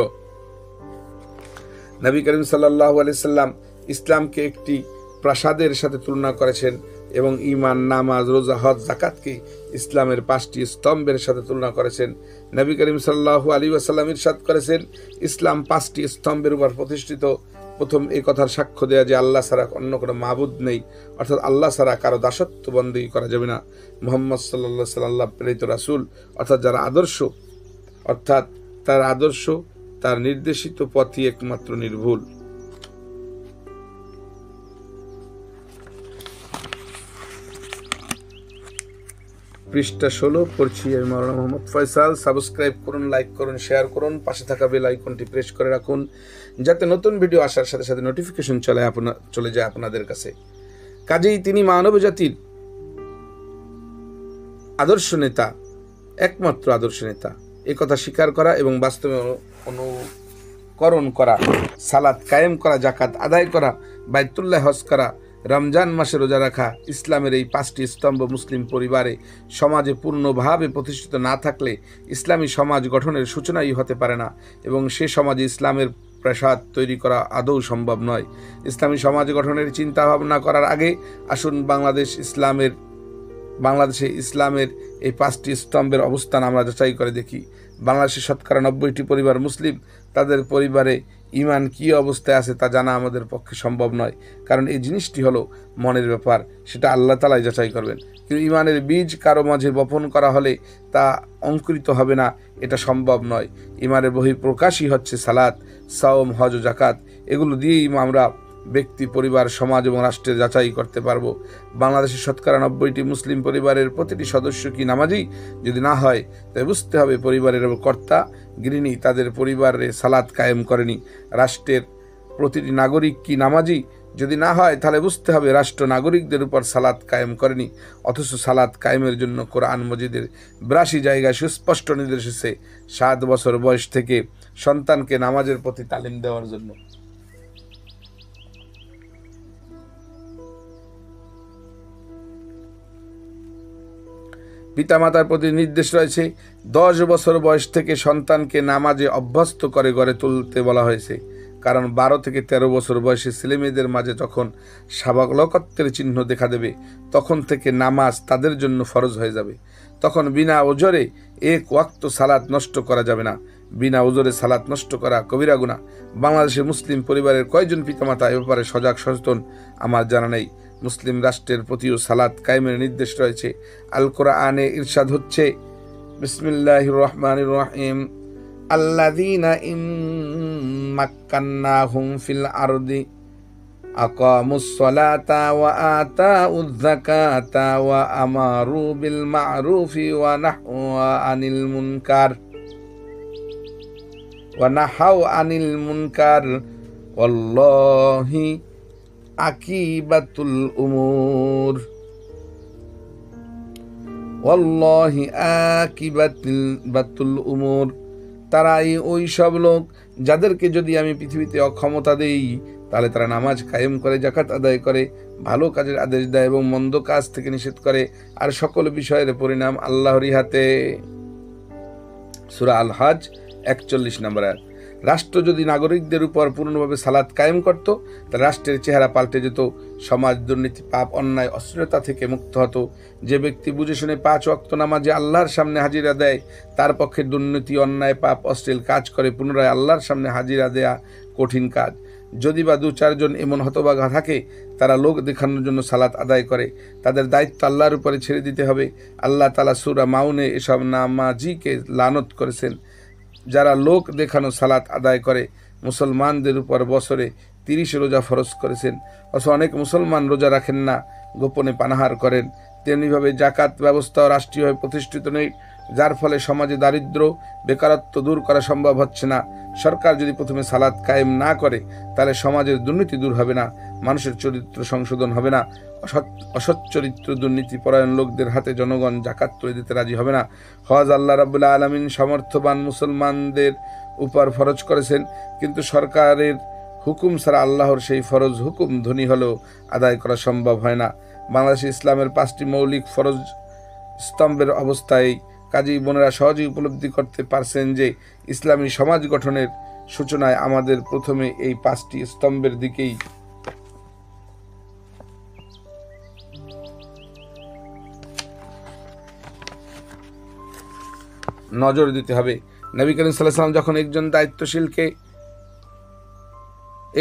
S1: নবী করিম সাল্লাল্লাহু আলাইহি সাল্লাম ইসলামকে একটি প্রাসাদের সাথে তুলনা করেছেন এবং ঈমান, নামাজ, রোজা, হজ, যাকাতকে ইসলামের 5টি স্তম্ভের সাথে তুলনা করেছেন। নবী করিম সাল্লাল্লাহু আলাইহি ওয়াসাল্লাম ইরশাদ করেছেন, ইসলাম 5টি স্তম্ভের উপর প্রতিষ্ঠিত। প্রথম এই কথার সাক্ষ্য দেয়া যে আল্লাহ ছাড়া অন্য কোনো মাবুদ নেই, অর্থাৎ আল্লাহ ছাড়া কারো দাসত্ব বন্দী করা যাবে না। মুহাম্মদ সাল্লাল্লাহু আলাইহি ওয়াসাল্লাম প্রেরিত রাসূল, অর্থাৎ তার আদর্শ তার নির্দেশিত পথই একমাত্র নির্ভুল। পৃষ্ঠা 16 পড়ছি আমি, মাওলানা মোহাম্মদ ফয়সাল। সাবস্ক্রাইব করুন, লাইক করুন, শেয়ার করুন, পাশে থাকা বেল আইকনটি প্রেস করে রাখুন, যাতে নতুন ভিডিও আসার সাথে সাথে নোটিফিকেশন চলে যায় আপনাদের কাছে। কাজেই তিনি মানব জাতির আদর্শ নেতা, একমাত্র আদর্শ নেতা, এ কথা স্বীকার করা এবং বাস্তবে অনুকরণ করা, সালাত কায়েম করা, জাকাত আদায় করা, বাইতুল্লাহ হজ করা, রমজান মাসে রোজা রাখা, ইসলামের এই 5টি স্তম্ভ মুসলিম পরিবারে সমাজে পূর্ণভাবে প্রতিষ্ঠিত না থাকলে ইসলামী সমাজ গঠনের সূচনাই হতে পারে না এবং সে সমাজে ইসলামের প্রাসাদ তৈরি করা আদৌ সম্ভব নয়। ইসলামী সমাজ গঠনের চিন্তা ভাবনা করার আগে আসুন বাংলাদেশে ইসলামের এই 5টি স্তম্ভের অবস্থান আমরা যাচাই করে দেখি। বাংলাদেশের শতকরা 90টি পরিবার মুসলিম, তাদের পরিবারে ঈমান কী অবস্থায় আছে তা জানা আমাদের পক্ষে সম্ভব নয়, কারণ এই জিনিসটি হলো মনের ব্যাপার, সেটা আল্লাহ তাআলাই যাচাই করবেন। কিন্তু ঈমানের বীজ কারো মাঝে বপন করা হলে তা অঙ্কুরিত হবে না, এটা সম্ভব নয়। ঈমানের বহিঃপ্রকাশই হচ্ছে সালাত, সাওম, হজ ও জাকাত। এগুলো দিয়েই আমরা ব্যক্তি, পরিবার, সমাজ এবং রাষ্ট্রের যাচাই করতে পারবো। বাংলাদেশের শতকরা 90টি মুসলিম পরিবারের প্রতিটি সদস্য কি নামাজি? যদি না হয় তবে বুঝতে হবে পরিবারের কর্তা গৃহিণী তাদের পরিবারে সালাত কায়েম করেনি। রাষ্ট্রের প্রতিটি নাগরিক কি নামাজি? যদি না হয় তাহলে বুঝতে হবে রাষ্ট্র নাগরিকদের উপর সালাত কায়েম করেনি। অথচ সালাত কায়েমের জন্য কোরআন মজিদের 82 জায়গায় সুস্পষ্ট নির্দেশ এসেছে 7 বছর বয়স থেকে সন্তানকে নামাজের প্রতি তালিম দেওয়ার জন্য। পিতামাতার প্রতি নির্দেশ রয়েছে 10 বছর বয়স থেকে সন্তানকে নামাজে অভ্যস্ত করে গড়ে তুলতে বলা হয়েছে, কারণ 12 থেকে 13 বছর বয়সী ছেলেমেয়েদের মাঝে যখন সাবালকত্বের চিহ্ন দেখা দেবে তখন থেকে নামাজ তাদের জন্য ফরজ হয়ে যাবে। তখন বিনা ওজরে 1 ওয়াক্ত সালাত নষ্ট করা যাবে না। বিনা ওজরে সালাত নষ্ট করা কবিরা গুনাহ। বাংলাদেশের মুসলিম পরিবারের কয়জন পিতামাতা এ ব্যাপারে সজাগ সচেতন আমার জানা নেই। মুসলিম রাষ্ট্রের প্রতিও সালাত কায়েমের নির্দেশ রয়েছে। আল কোরআনে ইরশাদ হচ্ছে, বিসমিল্লাহির রহমানির রহিম, আল্লাযীনা মাক্কান্নাহুম ফিল আরদি আকামুস সালাতা ওয়া আতাউয যাকাতা ওয়া আমারু বিল মা'রুফি ওয়া নাহাউ আনিল মুনকার ওয়াল্লাহি আকিবাতুল উমুর। ওয়াল্লাহি আকিবাতুল উমুর। তারাই ওই সব লোক যাদেরকে যদি আমি পৃথিবীতে অক্ষমতা দেই তাহলে তারা নামাজ কায়েম করে, জাকাত আদায় করে, ভালো কাজের আদেশ দেয় এবং মন্দ কাজ থেকে নিষেধ করে, আর সকল বিষয়ের পরিণাম আল্লাহরই হাতে। সূরা আল হজ 41 নম্বর আয়াত। রাষ্ট্র যদি নাগরিকদের উপর পূর্ণভাবে সালাত কায়েম করত তাহলে রাষ্ট্রের চেহারা পাল্টে যেত। সমাজ দুর্নীতি, পাপ, অন্যায়, অশ্লীলতা থেকে মুক্ত হতো। যে ব্যক্তি বুঝে শুনে 5 ওয়াক্ত নামাজে আল্লাহর সামনে হাজিরা দেয় তার পক্ষে দুর্নীতি, অন্যায়, পাপ, অশ্লীল কাজ করে পুনরায় আল্লাহর সামনে হাজিরা দেয়া কঠিন কাজ। যদি বা 2-4 জন এমন হতভাগা থাকে তারা লোক দেখানোর জন্য সালাত আদায় করে, তাদের দায়িত্ব আল্লাহর উপরে ছেড়ে দিতে হবে। আল্লাহ তাআলা সূরা মাউনে এসব নামাজিকে লানত করেছেন। যারা লোক দেখানো সালাত আদায় করে মুসলমানদের উপর বছরে 30 রোজা ফরজ করেছেন, অথচ অনেক মুসলমান রোজা রাখেন না, গোপনে পানাহার করেন। তেমনিভাবে জাকাত ব্যবস্থাও রাষ্ট্রীয়ভাবে প্রতিষ্ঠিত নেই, যার ফলে সমাজে দারিদ্র্য, বেকারত্ব দূর করা সম্ভব হচ্ছে না। সরকার যদি প্রথমে সালাত কায়েম না করে তাহলে সমাজের দুর্নীতি দূর হবে না, মানুষের চরিত্র সংশোধন হবে না। অসৎ চরিত্র, দুর্নীতি পরায়ণ লোকদের হাতে জনগণ জাকাত তুলে দিতে রাজি হবে না। হজ আল্লাহ রাব্বুল আলামিন সমর্থবান মুসলমানদের উপর ফরজ করেছেন, কিন্তু সরকারের হুকুম ছাড়া আল্লাহর সেই ফরজ হুকুম ধনী হলেও আদায় করা সম্ভব হয় না। বাংলাদেশে ইসলামের 5টি মৌলিক ফরজ স্তম্ভের অবস্থায় কাজী বোনেরা সহজেই উপলব্ধি করতে পারছেন যে ইসলামী সমাজ গঠনের সূচনায় আমাদের প্রথমে এই 5টি স্তম্ভের দিকেই নজর দিতে হবে। নবী করিম সাল্লাল্লাহু আলাইহি ওয়াসাল্লাম যখন একজন দায়িত্বশীলকে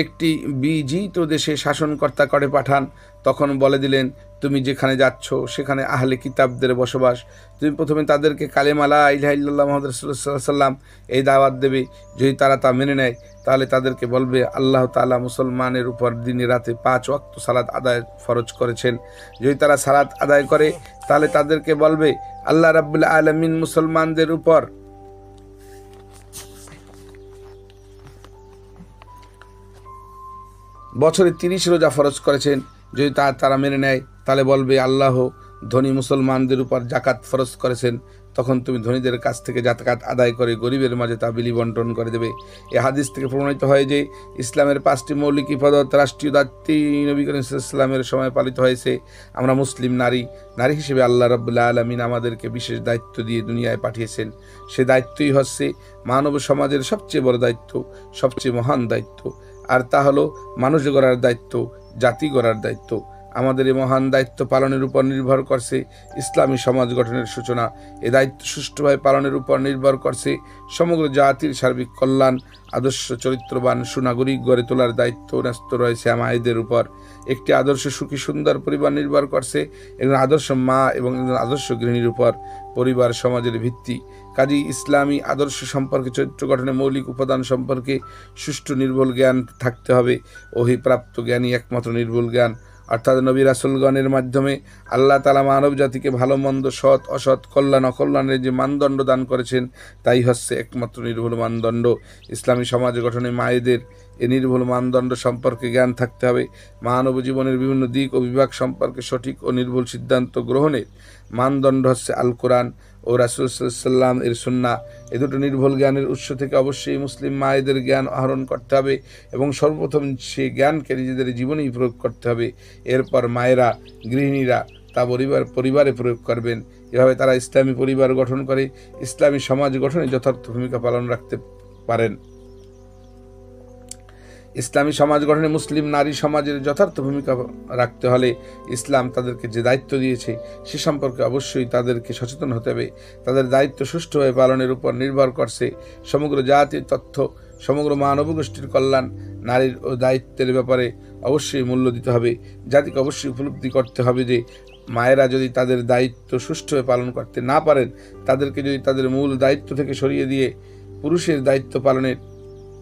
S1: একটি বিজিত দেশে শাসনকর্তা করে পাঠান, তখন বলে দিলেন, তুমি যেখানে যাচ্ছ সেখানে আহলে কিতাবদের বসবাস, তুমি প্রথমে তাদেরকে কালেমা লা ইলাহা ইল্লাল্লাহ মুহাম্মাদুর রাসূলুল্লাহ সাল্লাল্লাহু আলাইহি ওয়াসাল্লাম এই দাওয়াত দেবে। যদি তারা তা মেনে নেয় তাহলে তাদেরকে বলবে আল্লাহ তাআলা মুসলমানের উপর দিনে রাতে 5 ওয়াক্ত সালাত আদায় ফরজ করেছেন। যদি তারা সালাত আদায় করে তাহলে তাদেরকে বলবে আল্লাহ রাব্বুল আলামিন মুসলমানদের উপর বছরে 30 রোজা ফরজ করেছেন। যদি তারা মেনে নেয় তাহলে বলবে আল্লাহ ধনী মুসলমানদের উপর জাকাত ফরজ করেছেন। তখন তুমি ধনীদের কাছ থেকে জাকাত আদায় করে গরিবের মাঝে তা বিলি বন্টন করে দেবে। এই হাদিস থেকে প্রমাণিত হয় যে ইসলামের 5টি মৌলিক ইবাদত রাষ্ট্রীয় দায়িত্বে নবী করিম সাল্লাল্লাহু আলাইহি ওয়াসাল্লামের সময় পালিত হয়েছে। আমরা মুসলিম নারী হিসেবে আল্লাহ রাব্বুল আলামিন আমাদেরকে বিশেষ দায়িত্ব দিয়ে দুনিয়ায় পাঠিয়েছেন। সে দায়িত্বই হচ্ছে মানব সমাজের সবচেয়ে বড় দায়িত্ব, সবচেয়ে মহান দায়িত্ব, আর তা হলো মানুষ গড়ার দায়িত্ব, জাতি গড়ার দায়িত্ব। আমাদের এই মহান দায়িত্ব পালনের উপর নির্ভর করছে ইসলামী সমাজ গঠনের সূচনা। এই দায়িত্ব সুষ্ঠুভাবে পালনের উপর নির্ভর করছে সমগ্র জাতির সার্বিক কল্যাণ। আদর্শ চরিত্রবান সুনাগরিক গড়ে তোলার দায়িত্ব ন্যস্ত রয়েছে মায়েদের উপর। একটি আদর্শ সুখী সুন্দর পরিবার নির্ভর করছে একজন আদর্শ মা এবং একজন আদর্শ গৃহিণীর উপর। পরিবার সমাজের ভিত্তি। কাজেই ইসলামী আদর্শ সম্পর্কে, চরিত্র গঠনের মৌলিক উপাদান সম্পর্কে সুষ্ঠু নির্ভুল জ্ঞান থাকতে হবে। ওহীপ্রাপ্ত জ্ঞানই একমাত্র নির্ভুল জ্ঞান, অর্থাৎ নবী রাসূলগণের মাধ্যমে আল্লাহ তাআলা মানব জাতিকে ভালো মন্দ, সৎ অসৎ, কল্যাণ অকল্যাণের যে মানদণ্ড দান করেছেন তাই হচ্ছে একমাত্র নির্ভুল মানদণ্ড। ইসলামী সমাজ গঠনে মায়েদের এ নির্ভুল মানদণ্ড সম্পর্কে জ্ঞান থাকতে হবে। মানব জীবনের বিভিন্ন দিক ও বিভাগ সম্পর্কে সঠিক ও নির্ভুল সিদ্ধান্ত গ্রহণের মানদণ্ড হচ্ছে আল কোরআন ও রাসূল সাল্লাল্লাহু আলাইহি ওয়াসাল্লাম এর সুন্নাহ। এ দুটো নির্ভুল জ্ঞানের উৎস থেকে অবশ্যই মুসলিম মায়েদের জ্ঞান আহরণ করতে হবে এবং সর্বপ্রথম সেই জ্ঞানকে নিজেদের জীবনেই প্রয়োগ করতে হবে। এরপর মায়েরা, গৃহিণীরা তা পরিবারে প্রয়োগ করবেন। এভাবে তারা ইসলামী পরিবার গঠন করে ইসলামী সমাজ গঠনে যথার্থ ভূমিকা পালন রাখতে পারেন। ইসলামী সমাজ গঠনে মুসলিম নারী সমাজের যথার্থ ভূমিকা রাখতে হলে ইসলাম তাদেরকে যে দায়িত্ব দিয়েছে সে সম্পর্কে অবশ্যই তাদেরকে সচেতন হতে হবে। তাদের দায়িত্ব সুষ্ঠুভাবে পালনের উপর নির্ভর করছে সমগ্র জাতির তথ্য, সমগ্র মানব গোষ্ঠীর কল্যাণ। নারীর ও দায়িত্বের ব্যাপারে অবশ্যই মূল্য দিতে হবে। জাতিকে অবশ্যই উপলব্ধি করতে হবে যে মায়েরা যদি তাদের দায়িত্ব সুষ্ঠুভাবে পালন করতে না পারেন, তাদেরকে যদি তাদের মূল দায়িত্ব থেকে সরিয়ে দিয়ে পুরুষের দায়িত্ব পালনের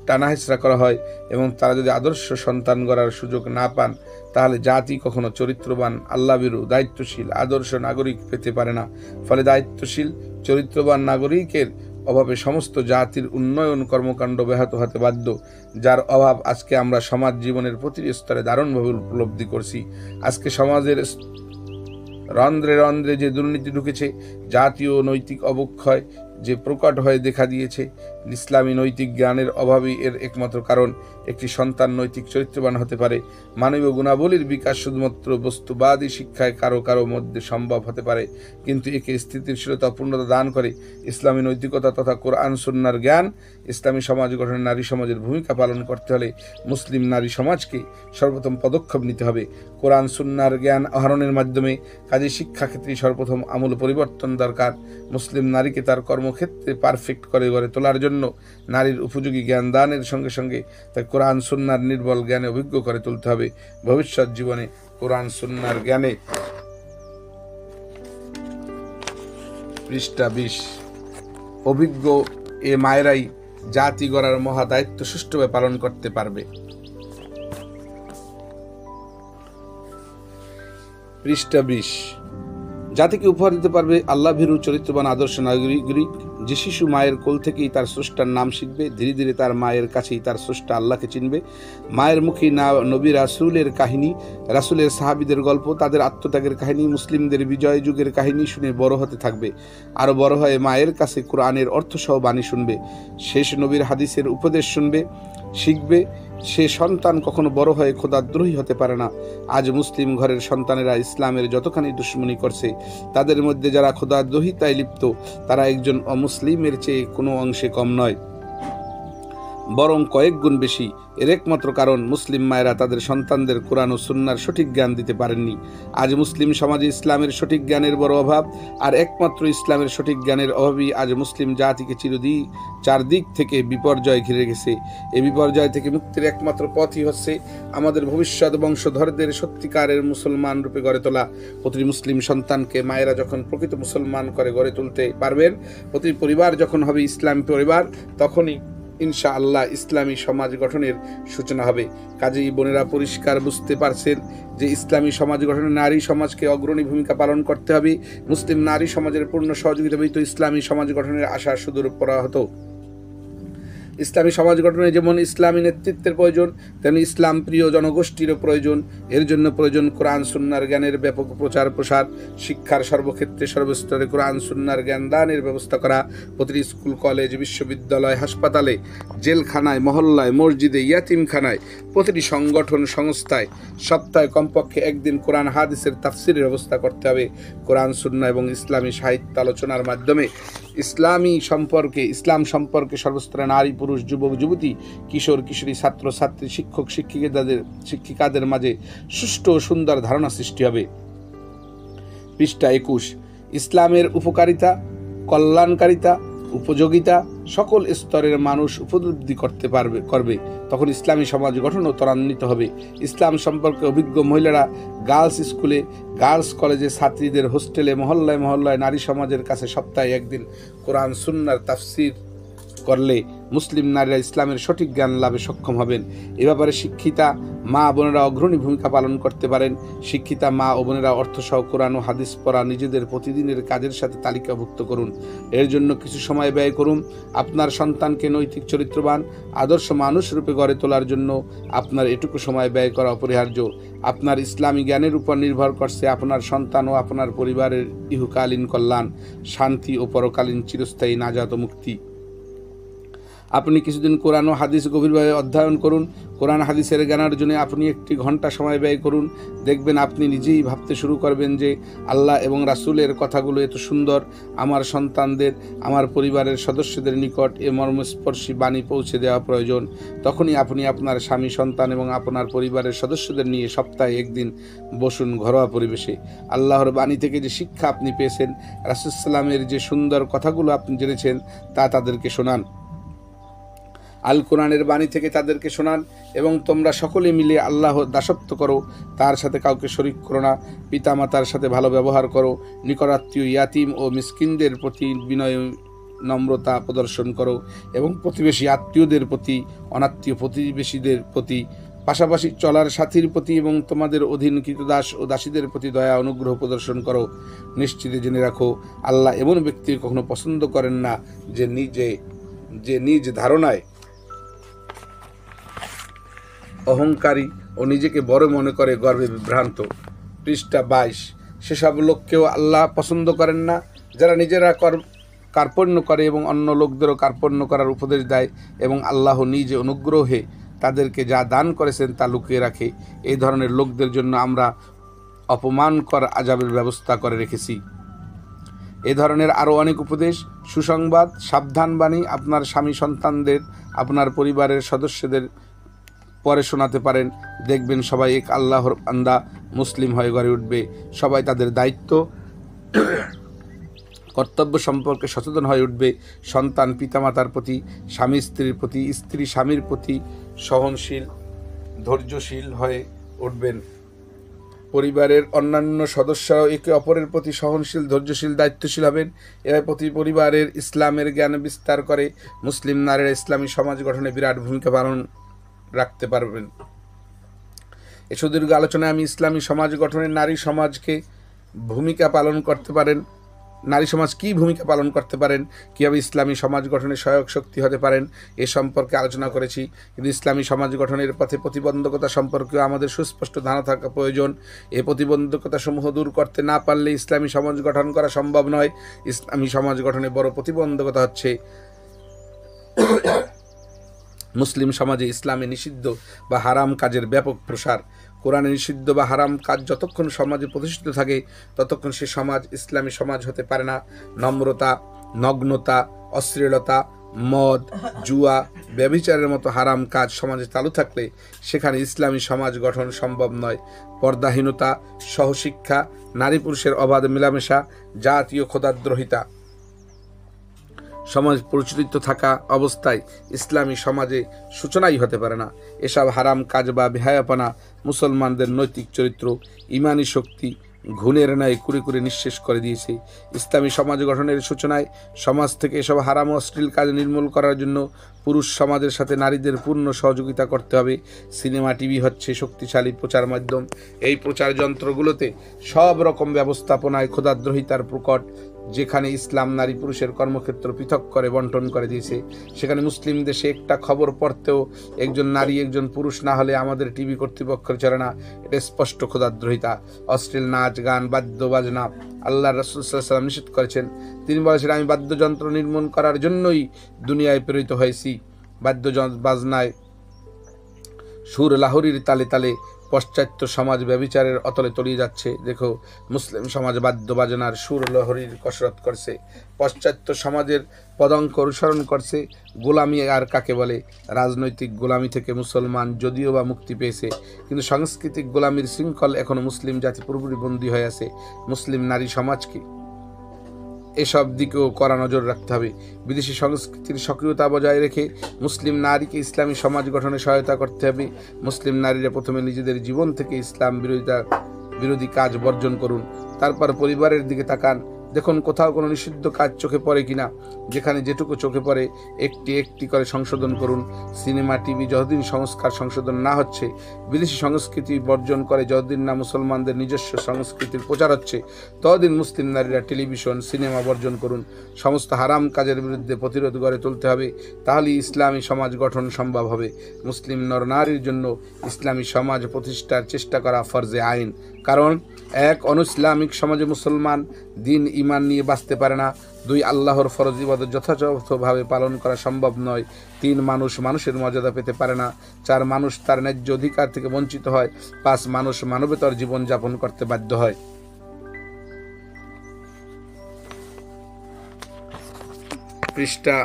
S1: টানাহেঁচড়া করা হয় এবং তারা যদি আদর্শ সন্তান গড়ার সুযোগ না পান, তাহলে জাতি কখনো চরিত্রবান, আল্লাহভীরু, দায়িত্বশীল, আদর্শ নাগরিক পেতে পারে না। ফলে দায়িত্বশীল, চরিত্রবান নাগরিকের অভাবে সমস্ত জাতির উন্নয়ন কর্মকাণ্ড ব্যাহত হতে বাধ্য, যার অভাব আজকে আমরা সমাজ জীবনের প্রতিটি স্তরে দারুণভাবে উপলব্ধি করছি। আজকে সমাজের রন্ধ্রে রন্ধ্রে যে দুর্নীতি ঢুকেছে, জাতীয় নৈতিক অবক্ষয় যে প্রকট হয়ে দেখা দিয়েছে, ইসলামী নৈতিক জ্ঞানের অভাবই এর একমাত্র কারণ। একটি সন্তান নৈতিক চরিত্রবান হতে পারে, মানবীয় গুণাবলীর বিকাশ শুধুমাত্র বস্তুবাদী শিক্ষায় কারো কারো মধ্যে সম্ভব হতে পারে, কিন্তু একে স্থিতিশীলতা, পূর্ণতা দান করে ইসলামী নৈতিকতা তথা কোরআন সুন্নাহর জ্ঞান। ইসলামী সমাজ গঠনে নারী সমাজের ভূমিকা পালন করতে হলে মুসলিম নারী সমাজকে সর্বপ্রথম পদক্ষেপ নিতে হবে কোরআন সুন্নাহর জ্ঞান আহরণের মাধ্যমে। কাজে শিক্ষাক্ষেত্রে সর্বপ্রথম আমূল পরিবর্তন দরকার। মুসলিম নারীকে তার কর্মক্ষেত্রে পারফেক্ট করে গড়ে তোলার জন্য নারীর উপযোগী জ্ঞান দানের সঙ্গে সঙ্গে তার কোরআন সুন্নাহর নির্ভুল জ্ঞানে অভিজ্ঞ করে তুলতে হবে। ভবিষ্যৎ জীবনে কোরআন সুন্নাহর জ্ঞানে পৃষ্ঠা 20 অভিজ্ঞ এ মায়েরাই জাতি গড়ার মহা দায়িত্ব সুষ্ঠুভাবে পালন করতে পারবে। পৃষ্ঠা 20 জাতিকে উপহার দিতে পারবে আল্লাহভীরু, চরিত্রবান, আদর্শ নাগরিক। যে শিশু মায়ের কোল থেকেই তার স্রষ্টার নাম শিখবে, ধীরে ধীরে তার মায়ের কাছেই তার স্রষ্টা আল্লাহকে চিনবে। মায়ের মুখেই নবী রাসূলের কাহিনী, রাসূলের সাহাবীদের গল্প, তাদের আত্মত্যাগের কাহিনী, মুসলিমদের বিজয় যুগের কাহিনী শুনে বড় হতে থাকবে। আরও বড় হয়ে মায়ের কাছে কোরআনের অর্থসহ বাণী শুনবে, শেষ নবীর হাদিসের উপদেশ শুনবে, শিখবে সে সন্তান কখনো বড় হয়ে খোদাদ্রোহী হতে পারে না। আজ মুসলিম ঘরের সন্তানেরা ইসলামের যতখানি দুশ্মনী করছে, তাদের মধ্যে যারা খোদাদ্রোহিতায় লিপ্ত তারা একজন অমুসলিমের চেয়ে কোনো অংশে কম নয়, বরং কয়েক গুণ বেশি। এর একমাত্র কারণ মুসলিম মায়েরা তাদের সন্তানদের কোরআন ও সুন্নাহর সঠিক জ্ঞান দিতে পারেননি। আজ মুসলিম সমাজে ইসলামের সঠিক জ্ঞানের বড় অভাব, আর একমাত্র ইসলামের সঠিক জ্ঞানের অভাবই আজ মুসলিম জাতিকে চারদিক থেকে বিপর্যয় ঘিরে গেছে। এই বিপর্যয় থেকে মুক্তির একমাত্র পথই হচ্ছে আমাদের ভবিষ্যৎ বংশধরদের সত্যিকারের মুসলমান রূপে গড়ে তোলা। প্রতিটি মুসলিম সন্তানকে মায়েরা যখন প্রকৃত মুসলমান করে গড়ে তুলতে পারবেন, প্রতিটি পরিবার যখন হবে ইসলামী পরিবার, তখনই ইনশাআল্লাহ ইসলামী সমাজ গঠনের সূচনা হবে। কাজেই বোনেরা পরিষ্কার বুঝতে পারছেন যে ইসলামী সমাজ গঠনে নারী সমাজকে অগ্রণী ভূমিকা পালন করতে হবে। মুসলিম নারী সমাজের পূর্ণ সহযোগিতা ব্যতীত ইসলামী সমাজ গঠনের আশা সুদূর পরাহত। ইসলামী সমাজ গঠনে যেমন ইসলামী নেতৃত্বের প্রয়োজন, তেমনি ইসলাম প্রিয় জনগোষ্ঠীরও প্রয়োজন। এর জন্য প্রয়োজন কোরআন সুন্নাহর জ্ঞানের ব্যাপক প্রচার প্রসার, শিক্ষার সর্বক্ষেত্রে সর্বস্তরে কোরআন সুন্নাহর জ্ঞান দানের ব্যবস্থা করা। প্রতিটি স্কুল, কলেজ, বিশ্ববিদ্যালয়, হাসপাতালে, জেলখানায়, মহল্লায়, মসজিদে, ইয়াতিমখানায়, প্রতিটি সংগঠন সংস্থায় সপ্তাহে কমপক্ষে একদিন কোরআন হাদিসের তাফসিরের ব্যবস্থা করতে হবে। কোরআন সুন্নাহ এবং ইসলামী সাহিত্য আলোচনার মাধ্যমে ইসলাম সম্পর্কে সর্বস্তরে নারী, পুরুষ, যুবক, যুবতী, কিশোর, কিশোরী, ছাত্র, ছাত্রী, শিক্ষক, শিক্ষিকাদের মাঝে সুষ্ঠু ও সুন্দর ধারণা সৃষ্টি হবে। পৃষ্ঠা 21। ইসলামের উপকারিতা, কল্যাণকারিতা, উপযোগিতা সকল স্তরের মানুষ উপলব্ধি করবে। তখন ইসলামী সমাজ গঠনও ত্বরান্বিত হবে। ইসলাম সম্পর্কে অভিজ্ঞ মহিলারা গার্লস স্কুলে, গার্লস কলেজে, ছাত্রীদের হোস্টেলে, মহল্লায় মহল্লায় নারী সমাজের কাছে সপ্তাহে একদিন কোরআন সুন্নাহর তাফসির করলে মুসলিম নারীরা ইসলামের সঠিক জ্ঞান লাভে সক্ষম হবেন। এ ব্যাপারে শিক্ষিতা মা বোনেরা অগ্রণী ভূমিকা পালন করতে পারেন। শিক্ষিতা মা ও বোনেরা অর্থসহ কোরআন ও হাদিস পড়া নিজেদের প্রতিদিনের কাজের সাথে তালিকাভুক্ত করুন। এর জন্য কিছু সময় ব্যয় করুন। আপনার সন্তানকে নৈতিক, চরিত্রবান, আদর্শ মানুষ রূপে গড়ে তোলার জন্য আপনার এটুকু সময় ব্যয় করা অপরিহার্য। আপনার ইসলামী জ্ঞানের উপর নির্ভর করছে আপনার সন্তান ও আপনার পরিবারের ইহকালীন কল্যাণ, শান্তি ও পরকালীন চিরস্থায়ী নাজাত ও মুক্তি। আপনি কিছুদিন কোরআন ও হাদিস গভীরভাবে অধ্যয়ন করুন। কোরআন হাদিসের জ্ঞানার্জনে আপনি 1 ঘন্টা সময় ব্যয় করুন। দেখবেন আপনি নিজেই ভাবতে শুরু করবেন যে আল্লাহ এবং রাসূলের কথাগুলো এত সুন্দর, আমার সন্তানদের, আমার পরিবারের সদস্যদের নিকট এ মর্মস্পর্শী বাণী পৌঁছে দেওয়া প্রয়োজন। তখনই আপনি আপনার স্বামী, সন্তান এবং আপনার পরিবারের সদস্যদের নিয়ে সপ্তাহে একদিন বসুন ঘরোয়া পরিবেশে। আল্লাহর বাণী থেকে যে শিক্ষা আপনি পেয়েছেন, রাসূল সাল্লামের যে সুন্দর কথাগুলো আপনি জেনেছেন, তা তাদেরকে শোনান। আল কোরআনের বাণী থেকে তাদেরকে শোনান এবং তোমরা সকলে মিলে আল্লাহ দাসত্ব করো, তার সাথে কাউকে শরিক করো না। পিতামাতার সাথে ভালো ব্যবহার করো। নিকটাত্মীয়, ইয়াতিম ও মিসকিনদের প্রতি বিনয়, নম্রতা প্রদর্শন করো এবং প্রতিবেশী আত্মীয়দের প্রতি, অনাত্মীয় প্রতিবেশীদের প্রতি, পাশাপাশি চলার সাথীর প্রতি এবং তোমাদের অধীন কৃতদাস ও দাসীদের প্রতি দয়া অনুগ্রহ প্রদর্শন করো। নিশ্চিতে জেনে রাখো, আল্লাহ এমন ব্যক্তি কখনো পছন্দ করেন না যে নিজ ধারণায় অহংকারী ও নিজেকে বড় মনে করে গর্বে বিভ্রান্ত। পৃষ্ঠা 22। সেসব লোককেও আল্লাহ পছন্দ করেন না যারা নিজেরা কার্পণ্য করে এবং অন্য লোকদেরও কার্পণ্য করার উপদেশ দেয় এবং আল্লাহ নিজ অনুগ্রহে তাদেরকে যা দান করেছেন তা লুকিয়ে রাখে। এই ধরনের লোকদের জন্য আমরা অপমানকর আযাবের ব্যবস্থা করে রেখেছি। এ ধরনের আরও অনেক উপদেশ, সুসংবাদ, সাবধানবাণী আপনার স্বামী, সন্তানদের, আপনার পরিবারের সদস্যদের পরে শোনাতে পারেন। দেখবেন সবাই এক আল্লাহর বান্দা মুসলিম হয়ে গড়ে উঠবে। সবাই তাদের দায়িত্ব, কর্তব্য সম্পর্কে সচেতন হয়ে উঠবে। সন্তান পিতামাতার প্রতি, স্বামী স্ত্রীর প্রতি, স্ত্রী স্বামীর প্রতি সহনশীল, ধৈর্যশীল হয়ে উঠবেন। পরিবারের অন্যান্য সদস্যরাও একে অপরের প্রতি সহনশীল, ধৈর্যশীল, দায়িত্বশীল হবেন। এরা প্রতি পরিবারের ইসলামের জ্ঞান বিস্তার করে মুসলিম নারীরা ইসলামী সমাজ গঠনে বিরাট ভূমিকা পালন রাখতে পারবেন। এই সুদীর্ঘ আলোচনায় আমি ইসলামী সমাজ গঠনে নারী সমাজকে ভূমিকা পালন করতে পারেন, নারী সমাজ কী ভূমিকা পালন করতে পারেন, কীভাবে ইসলামী সমাজ গঠনে সহায়ক শক্তি হতে পারেন এ সম্পর্কে আলোচনা করেছি। কিন্তু ইসলামী সমাজ গঠনের পথে প্রতিবন্ধকতা সম্পর্কেও আমাদের সুস্পষ্ট ধারণা থাকা প্রয়োজন। এই প্রতিবন্ধকতা সমূহ দূর করতে না পারলে ইসলামী সমাজ গঠন করা সম্ভব নয়। ইসলামী সমাজ গঠনে বড় প্রতিবন্ধকতা হচ্ছে মুসলিম সমাজে ইসলামে নিষিদ্ধ বা হারাম কাজের ব্যাপক প্রসার। কোরআনে নিষিদ্ধ বা হারাম কাজ যতক্ষণ সমাজে প্রতিষ্ঠিত থাকে ততক্ষণ সে সমাজ ইসলামী সমাজ হতে পারে না। নম্রতা, নগ্নতা, অশ্লীলতা, মদ, জুয়া, ব্যভিচারের মতো হারাম কাজ সমাজে চালু থাকলে সেখানে ইসলামী সমাজ গঠন সম্ভব নয়। পর্দাহীনতা, সহশিক্ষা, নারী পুরুষের অবাধ মেলামেশা, জাতীয় খোদাদ্রোহিতা সমাজ প্রচলিত থাকা অবস্থায় ইসলামী সমাজে সূচনাই হতে পারে না। এসব হারাম কাজ বা বেহায়াপনা মুসলমানদের নৈতিক চরিত্র, ইমানি শক্তি ঘুণের ন্যায় কুড়ে কুড়ে নিঃশেষ করে দিয়েছে। ইসলামী সমাজ গঠনের সূচনায় সমাজ থেকে এসব হারাম অশ্লীল কাজ নির্মূল করার জন্য পুরুষ সমাজের সাথে নারীদের পূর্ণ সহযোগিতা করতে হবে। সিনেমা, টিভি হচ্ছে শক্তিশালী প্রচার মাধ্যম। এই প্রচার যন্ত্রগুলোতে সব রকম ব্যবস্থাপনায় খোদাদ্রোহিতার প্রকট। যেখানে ইসলাম নারী পুরুষের কর্মক্ষেত্র পৃথক করে বন্টন করে দিয়েছে, সেখানে মুসলিম দেশে একটা খবর পড়তেও একজন নারী একজন পুরুষ না হলে আমাদের টিভি কর্তৃপক্ষের চলে না। এটা স্পষ্ট খোদাদ্রোহিতা। অশ্লীল নাচ, গান, বাদ্য বাজনা আল্লাহ রাসূল সাল্লাল্লাহু আলাইহি ওয়াসাল্লাম নিষেধ করেছেন। তিনি বলেছেন, আমি বাদ্যযন্ত্র নির্মূল করার জন্যই দুনিয়ায় প্রেরিত হয়েছি। বাদ্যবাজনায় সুর লাহরির তালে তালে পাশ্চাত্য সমাজ ব্যভিচারের অতলে তলিয়ে যাচ্ছে। দেখো, মুসলিম সমাজ বাদ্য বাজনার সুর লহরীর কসরত করছে, পাশ্চাত্য সমাজের পদাঙ্ক অনুসরণ করছে। গোলামি আর কাকে বলে? রাজনৈতিক গোলামি থেকে মুসলমান যদিও বা মুক্তি পেয়েছে, কিন্তু সাংস্কৃতিক গোলামির শৃঙ্খল এখনো মুসলিম জাতি পুরোপুরি বন্দী হয়ে আছে। মুসলিম নারী সমাজকে এসব দিকেও কড়া নজর রাখতে হবে। বিদেশি সংস্কৃতির সক্রিয়তা বজায় রেখে মুসলিম নারীকে ইসলামী সমাজ গঠনে সহায়তা করতে হবে। মুসলিম নারীরা প্রথমে নিজেদের জীবন থেকে ইসলাম বিরোধী কাজ বর্জন করুন, তারপর পরিবারের দিকে তাকান। দেখুন কোথাও কোনো নিষিদ্ধ কাজ চোখে পড়ে কিনা। যেখানে যেটুকু চোখে পড়ে একটি একটি করে সংশোধন করুন। সিনেমা, টিভি যতদিন সংস্কার সংশোধন না হচ্ছে, বিদেশি সংস্কৃতি বর্জন করে যতদিন না মুসলমানদের নিজস্ব সংস্কৃতির প্রচার হচ্ছে, ততদিন মুসলিম নারীরা টেলিভিশন, সিনেমা বর্জন করুন। সমস্ত হারাম কাজের বিরুদ্ধে প্রতিরোধ গড়ে তুলতে হবে, তাহলেই ইসলামী সমাজ গঠন সম্ভব হবে। মুসলিম নরনারীর জন্য ইসলামী সমাজ প্রতিষ্ঠার চেষ্টা করা ফরজে আইন। কারণ এক, অনইসলামিক সমাজে মুসলমান দিন ইমান নিয়ে বাঁচতে পারে না। 2, আল্লাহর ফরজ ইবাদত যথাযথভাবে পালন করা সম্ভব নয়। 3, মানুষ মানুষের মর্যাদা পেতে পারে না। 4, মানুষ তার ন্যায্য অধিকার থেকে বঞ্চিত হয়। 5, মানুষ মানবেতর জীবনযাপন করতে বাধ্য হয়। পৃষ্ঠা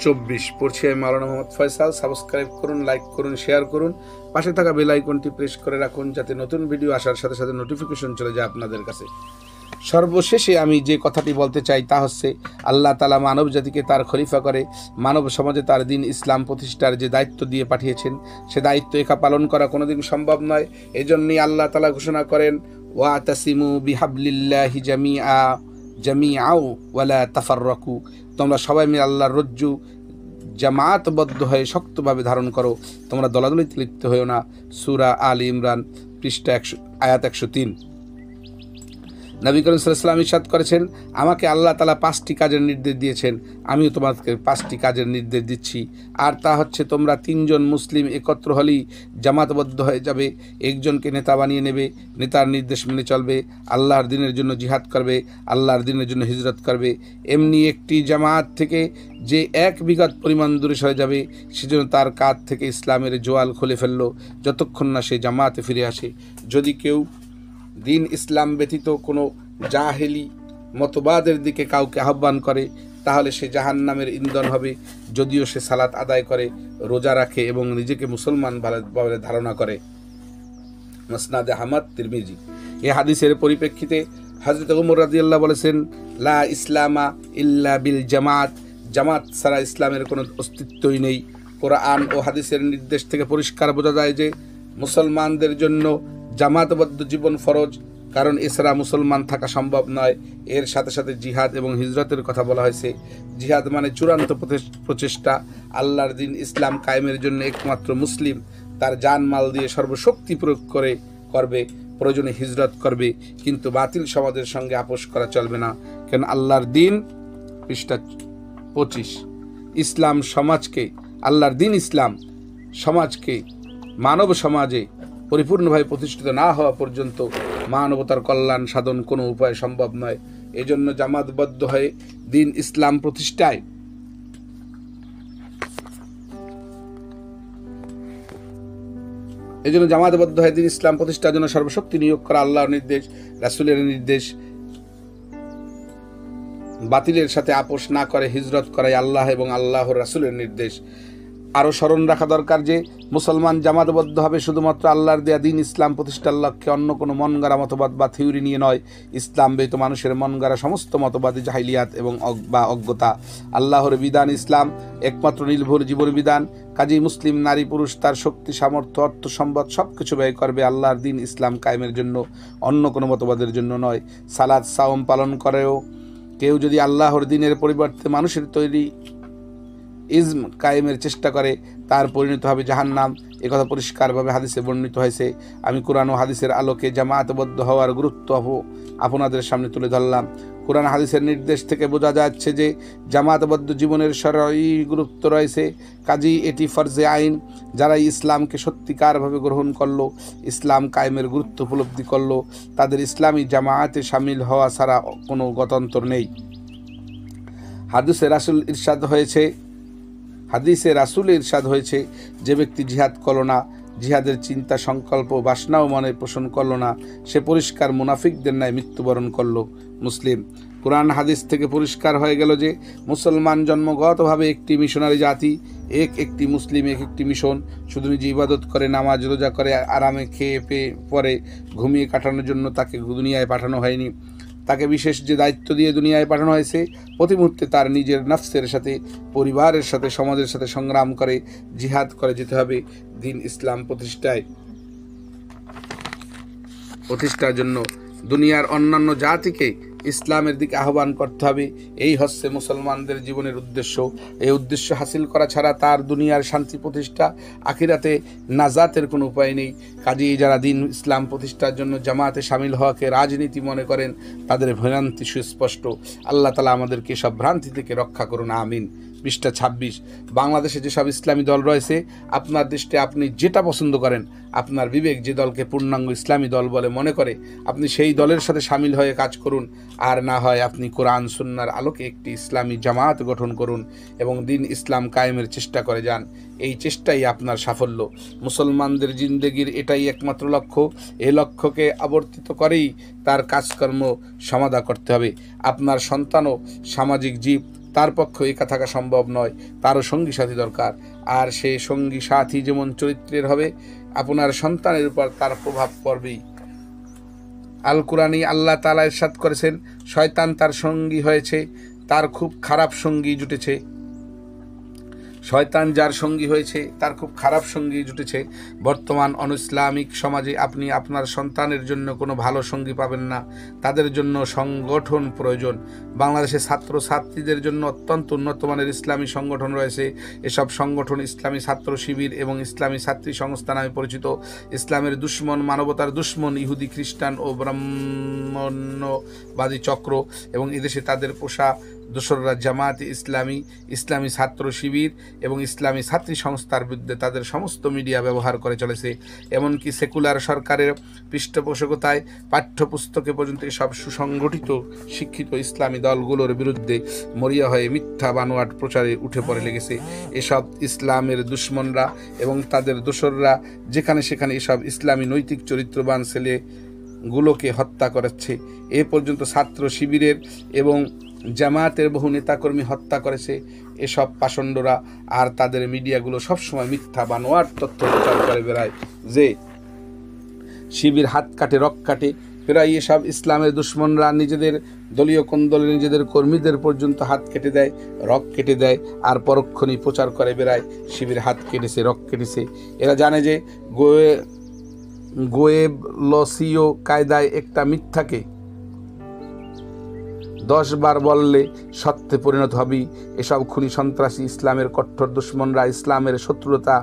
S1: 24 পড়ছি আমি মাওলানা মোহাম্মদ ফয়সাল। সাবস্ক্রাইব করুন, লাইক করুন, শেয়ার করুন, পাশে থাকা বেল আইকনটি প্রেস করে রাখুন যাতে নতুন ভিডিও আসার সাথে সাথে নোটিফিকেশন চলে যায় আপনাদের কাছে। সর্বশেষে আমি যে কথাটি বলতে চাই তা হচ্ছে, আল্লাহ তাআলা মানব জাতিকে তার খলিফা করে মানব সমাজে তার দিন ইসলাম প্রতিষ্ঠার যে দায়িত্ব দিয়ে পাঠিয়েছেন, সে দায়িত্ব একা পালন করা কোনোদিন সম্ভব নয়। এজন্যই আল্লাহ তাআলা ঘোষণা করেন, ওয়াতাসিমু বিহাবলিল্লাহি জামিআও ওয়ালা তাফাররাকু, তোমরা সবাই মিলে আল্লাহর রজ্জু জামাতবদ্ধ হয়ে শক্তভাবে ধারণ করো, তোমরা দলাদলিতে লিপ্ত হয়েও না। সূরা আলী ইমরান পৃষ্ঠা 100 আয়াত 103। নবী করিম সাল্লাল্লাহু আলাইহি ওয়াসাল্লাম ইরশাদ করেছেন, আমাকে আল্লাহ তাআলা 5টি কাজের নির্দেশ দিয়েছেন, আমিও তোমাদেরকে 5টি কাজের নির্দেশ দিচ্ছি। আর তা হচ্ছে, তোমরা 3 জন মুসলিম একত্র হলেই জামাতবদ্ধ হয়ে যাবে, একজনকে নেতা বানিয়ে নেবে, নেতার নির্দেশ মেনে চলবে, আল্লাহর দ্বীনের জন্য জিহাদ করবে, আল্লাহর দ্বীনের জন্য হিজরত করবে। এমনি একটি জামাত থেকে যে 1 বিঘত পরিমাণ দূরে সরে যাবে, সেজন্য তার কাঁধ থেকে ইসলামের জোয়াল খুলে ফেললো, যতক্ষণ না সে জামাতে ফিরে আসে। যদি কেউ দিন ইসলাম ব্যতীত কোনো জাহেলি মতবাদের দিকে কাউকে আহ্বান করে, তাহলে সে জাহান্নামের ইন্ধন হবে, যদিও সে সালাত আদায় করে, রোজা রাখে এবং নিজেকে মুসলমান বলে ধারণা করে। মুসনাদে আহমদ, তিরমিজি। এই হাদিসের পরিপ্রেক্ষিতে হযরত ওমর রাদিয়াল্লাহু বলেছেন, লা ইসলামা ইল্লা বিল জামাত, জামাত ছাড়া ইসলামের কোনো অস্তিত্বই নেই। কোরআন ও হাদিসের নির্দেশ থেকে পরিষ্কার বোঝা যায় যে মুসলমানদের জন্য জামাতবদ্ধ জীবন ফরজ, কারণ এছাড়া মুসলমান থাকা সম্ভব নয়। এর সাথে সাথে জিহাদ এবং হিজরতের কথা বলা হয়েছে। জিহাদ মানে চূড়ান্ত প্রচেষ্টা। আল্লাহর দ্বীন ইসলাম কায়েমের জন্য একমাত্র মুসলিম তার জানমাল দিয়ে সর্বশক্তি প্রয়োগ করবে, প্রয়োজনে হিজরত করবে, কিন্তু বাতিল সমাজের সঙ্গে আপোষ করা চলবে না। কেন আল্লাহর দ্বীন পৃষ্ঠা 25 ইসলাম সমাজকে, আল্লাহর দ্বীন ইসলাম সমাজকে মানব সমাজে পরিপূর্ণভাবে প্রতিষ্ঠিত না হওয়া পর্যন্ত মানবতার কল্যাণ সাধন কোনো উপায় সম্ভব নয়। এজন্য জামাতবদ্ধ হয়ে দিন ইসলাম প্রতিষ্ঠায় এই জন্য জামাতবদ্ধ হয়ে দিন ইসলাম প্রতিষ্ঠার জন্য সর্বশক্তি নিয়োগ করা আল্লাহর নির্দেশ, রাসূলের নির্দেশ। বাতিলের সাথে আপোষ না করে হিজরত করাই আল্লাহ এবং আল্লাহর রাসূলের নির্দেশ। আরও স্মরণ রাখা দরকার যে মুসলমান জামাতবদ্ধ হবে শুধুমাত্র আল্লাহর দেয়া দিন ইসলাম প্রতিষ্ঠার লক্ষ্যে, অন্য কোনো মন গড়া মতবাদ বা থিওরি নিয়ে নয়। ইসলাম ব্যতীত মানুষের মন গড়া সমস্ত মতবাদী জাহিলিয়াত এবং অজ্ঞতা। আল্লাহর বিধান ইসলাম একমাত্র নির্ভুল জীবন বিধান। কাজেই মুসলিম নারী পুরুষ তার শক্তি, সামর্থ্য, অর্থ, সম্পদ সব কিছু ব্যয় করবে আল্লাহর দিন ইসলাম কায়েমের জন্য, অন্য কোনো মতবাদের জন্য নয়। সালাত সাওম পালন করেও কেউ যদি আল্লাহর দিনের পরিবর্তে মানুষের তৈরি ইজম কায়েমের চেষ্টা করে তার পরিণত হবে জাহান্নাম। একথা পরিষ্কারভাবে হাদিসে বর্ণিত হয়েছে। আমি কোরআন ও হাদিসের আলোকে জামাতবদ্ধ হওয়ার গুরুত্ব আপনাদের সামনে তুলে ধরলাম। কোরআন হাদিসের নির্দেশ থেকে বোঝা যাচ্ছে যে জামাতবদ্ধ জীবনের শরঈ গুরুত্ব রয়েছে। কাজেই এটি ফরজে আইন। যারা ইসলামকে সত্যিকারভাবে গ্রহণ করলো, ইসলাম কায়েমের গুরুত্ব উপলব্ধি করলো, তাদের ইসলামী জামায়াতে শামিল হওয়া ছাড়া কোনো গত্যন্তর নেই। হাদিসে রাসূল ইরশাদ হয়েছে, যে ব্যক্তি জিহাদ করল না, জিহাদের চিন্তা, সংকল্প, বাসনাও মনে পোষণ করল না, সে পরিষ্কার মুনাফিকদের ন্যায় মৃত্যুবরণ করল। মুসলিম। কোরআন হাদিস থেকে পরিষ্কার হয়ে গেল যে মুসলমান জন্মগতভাবে একটি মিশনারি জাতি, একটি মুসলিম, একটি মিশন। শুধু নিজে ইবাদত করে, নামাজ রোজা করে, আরামে খেয়ে পেয়ে পরে ঘুমিয়ে কাটানোর জন্য তাকে দুনিয়ায় পাঠানো হয়নি। তাকে বিশেষ যে দায়িত্ব দিয়ে দুনিয়ায় পাঠানো হয়েছে, প্রতি মুহূর্তে তার নিজের নফসের সাথে, পরিবারের সাথে, সমাজের সাথে সংগ্রাম করে জিহাদ করে যেতে হবে দিন ইসলাম প্রতিষ্ঠার জন্য। দুনিয়ার অন্যান্য জাতিকে ইসলামের দিকে আহ্বান করতে হবে। এই হচ্ছে মুসলমানদের জীবনের উদ্দেশ্য। এই উদ্দেশ্য হাসিল করা ছাড়া তার দুনিয়ার শান্তি প্রতিষ্ঠা, আখিরাতে নাজাতের কোনো উপায় নেই। কাজেই যারা দিন ইসলাম প্রতিষ্ঠার জন্য জামাতে শামিল হওয়াকে রাজনীতি মনে করেন, তাদের ভ্রান্তি সুস্পষ্ট। আল্লাহ তাআলা আমাদেরকে সব ভ্রান্তি থেকে রক্ষা করুন, আমিন। পৃষ্ঠা 26। বাংলাদেশে যেসব ইসলামী দল রয়েছে, আপনার দৃষ্টি আপনি যেটা পছন্দ করেন, আপনার বিবেক যে দলকে পূর্ণাঙ্গ ইসলামী দল বলে মনে করে, আপনি সেই দলের সাথে শামিল হয়ে কাজ করুন। আর না হয় আপনি কোরআন সুন্নাহর আলোকে একটি ইসলামী জামাত গঠন করুন এবং দিন ইসলাম কায়েমের চেষ্টা করে যান। এই চেষ্টাই আপনার সাফল্য। মুসলমানদের জিন্দেগির এটাই একমাত্র লক্ষ্য। এই লক্ষ্যকে আবর্তিত করেই তার কাজকর্ম সমাধা করতে হবে। আপনার সন্তানও সামাজিক জীব, তার পক্ষে একা থাকা সম্ভব নয়, তারও সঙ্গী সাথী দরকার। আর সে সঙ্গী সাথী যেমন চরিত্রের হবে, আপনার সন্তানের উপর তার প্রভাব পড়বেই। আল কোরআনে আল্লাহ তাআলা ইরশাদ করেছেন, শয়তান তার সঙ্গী হয়েছে, তার খুব খারাপ সঙ্গী জুটেছে। শয়তান যার সঙ্গী হয়েছে তার খুব খারাপ সঙ্গী জুটেছে। বর্তমান অনইসলামিক সমাজে আপনি আপনার সন্তানের জন্য কোনো ভালো সঙ্গী পাবেন না। তাদের জন্য সংগঠন প্রয়োজন। বাংলাদেশে ছাত্রছাত্রীদের জন্য অত্যন্ত উন্নতমানের ইসলামী সংগঠন রয়েছে। এসব সংগঠন ইসলামী ছাত্র শিবির এবং ইসলামী ছাত্রী সংস্থা নামে পরিচিত। ইসলামের দুশ্মন, মানবতার দুশ্মন ইহুদি, খ্রিস্টান ও ব্রাহ্মণ্যবাদী চক্র এবং এদেশে তাদের পোষা দোসররা জামায়াতে ইসলামী, ইসলামী ছাত্র শিবির এবং ইসলামী ছাত্রী সংস্থার বিরুদ্ধে তাদের সমস্ত মিডিয়া ব্যবহার করে চলেছে। এমনকি সেকুলার সরকারের পৃষ্ঠপোষকতায় পাঠ্যপুস্তকে পর্যন্ত এসব সুসংগঠিত শিক্ষিত ইসলামী দলগুলোর বিরুদ্ধে মরিয়া হয়ে মিথ্যা বানোয়াট প্রচারে উঠে পড়ে লেগেছে। এসব ইসলামের দুশ্মনরা এবং তাদের দোসররা যেখানে সেখানে এসব ইসলামী নৈতিক চরিত্রবান ছেলেগুলোকে হত্যা করাচ্ছে। এ পর্যন্ত ছাত্র শিবিরের এবং জামায়াতের বহু নেতাকর্মী হত্যা করেছে এসব পাষণ্ডরা। আর তাদের মিডিয়াগুলো সবসময় মিথ্যা বানোয়াট তথ্য প্রচার করে বেড়ায় যে শিবির হাত কাটে, রক কাটে। প্রায় এসব ইসলামের দুশ্মনরা নিজেদের দলীয় কোন্দলে নিজেদের কর্মীদের পর্যন্ত হাত কেটে দেয়, রক কেটে দেয়, আর পরক্ষণেই প্রচার করে বেড়ায় শিবির হাত কেটেছে, রক কেটেছে। এরা জানে যে গোয়েবলসীয় কায়দায় একটা মিথ্যাকে 10 বার বললে সত্যে পরিণত হবেই। এসব খুনি সন্ত্রাসী ইসলামের কঠোর দুশ্মনরা ইসলামের শত্রুতা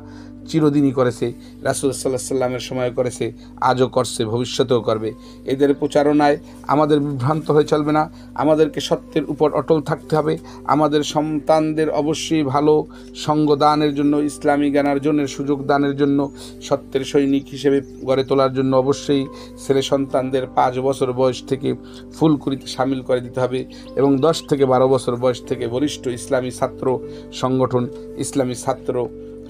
S1: চিরদিনই করেছে। রাসূল সাল্লাল্লাহু আলাইহি ওয়াসাল্লামের সময় করেছে, আজও করছে, ভবিষ্যতেও করবে। এদের প্রচারণায় আমাদের বিভ্রান্ত হয়ে চলবে না। আমাদেরকে সত্যের উপর অটল থাকতে হবে। আমাদের সন্তানদের অবশ্যই ভালো সঙ্গ দানের জন্য, ইসলামী জ্ঞানার্জনের সুযোগ দানের জন্য, সত্যের সৈনিক হিসেবে গড়ে তোলার জন্য অবশ্যই ছেলে সন্তানদের 5 বছর বয়স থেকে ফুলকুড়িতে সামিল করে দিতে হবে এবং 10 থেকে 12 বছর বয়স থেকে বরিষ্ঠ ইসলামী ছাত্র সংগঠন, ইসলামী ছাত্র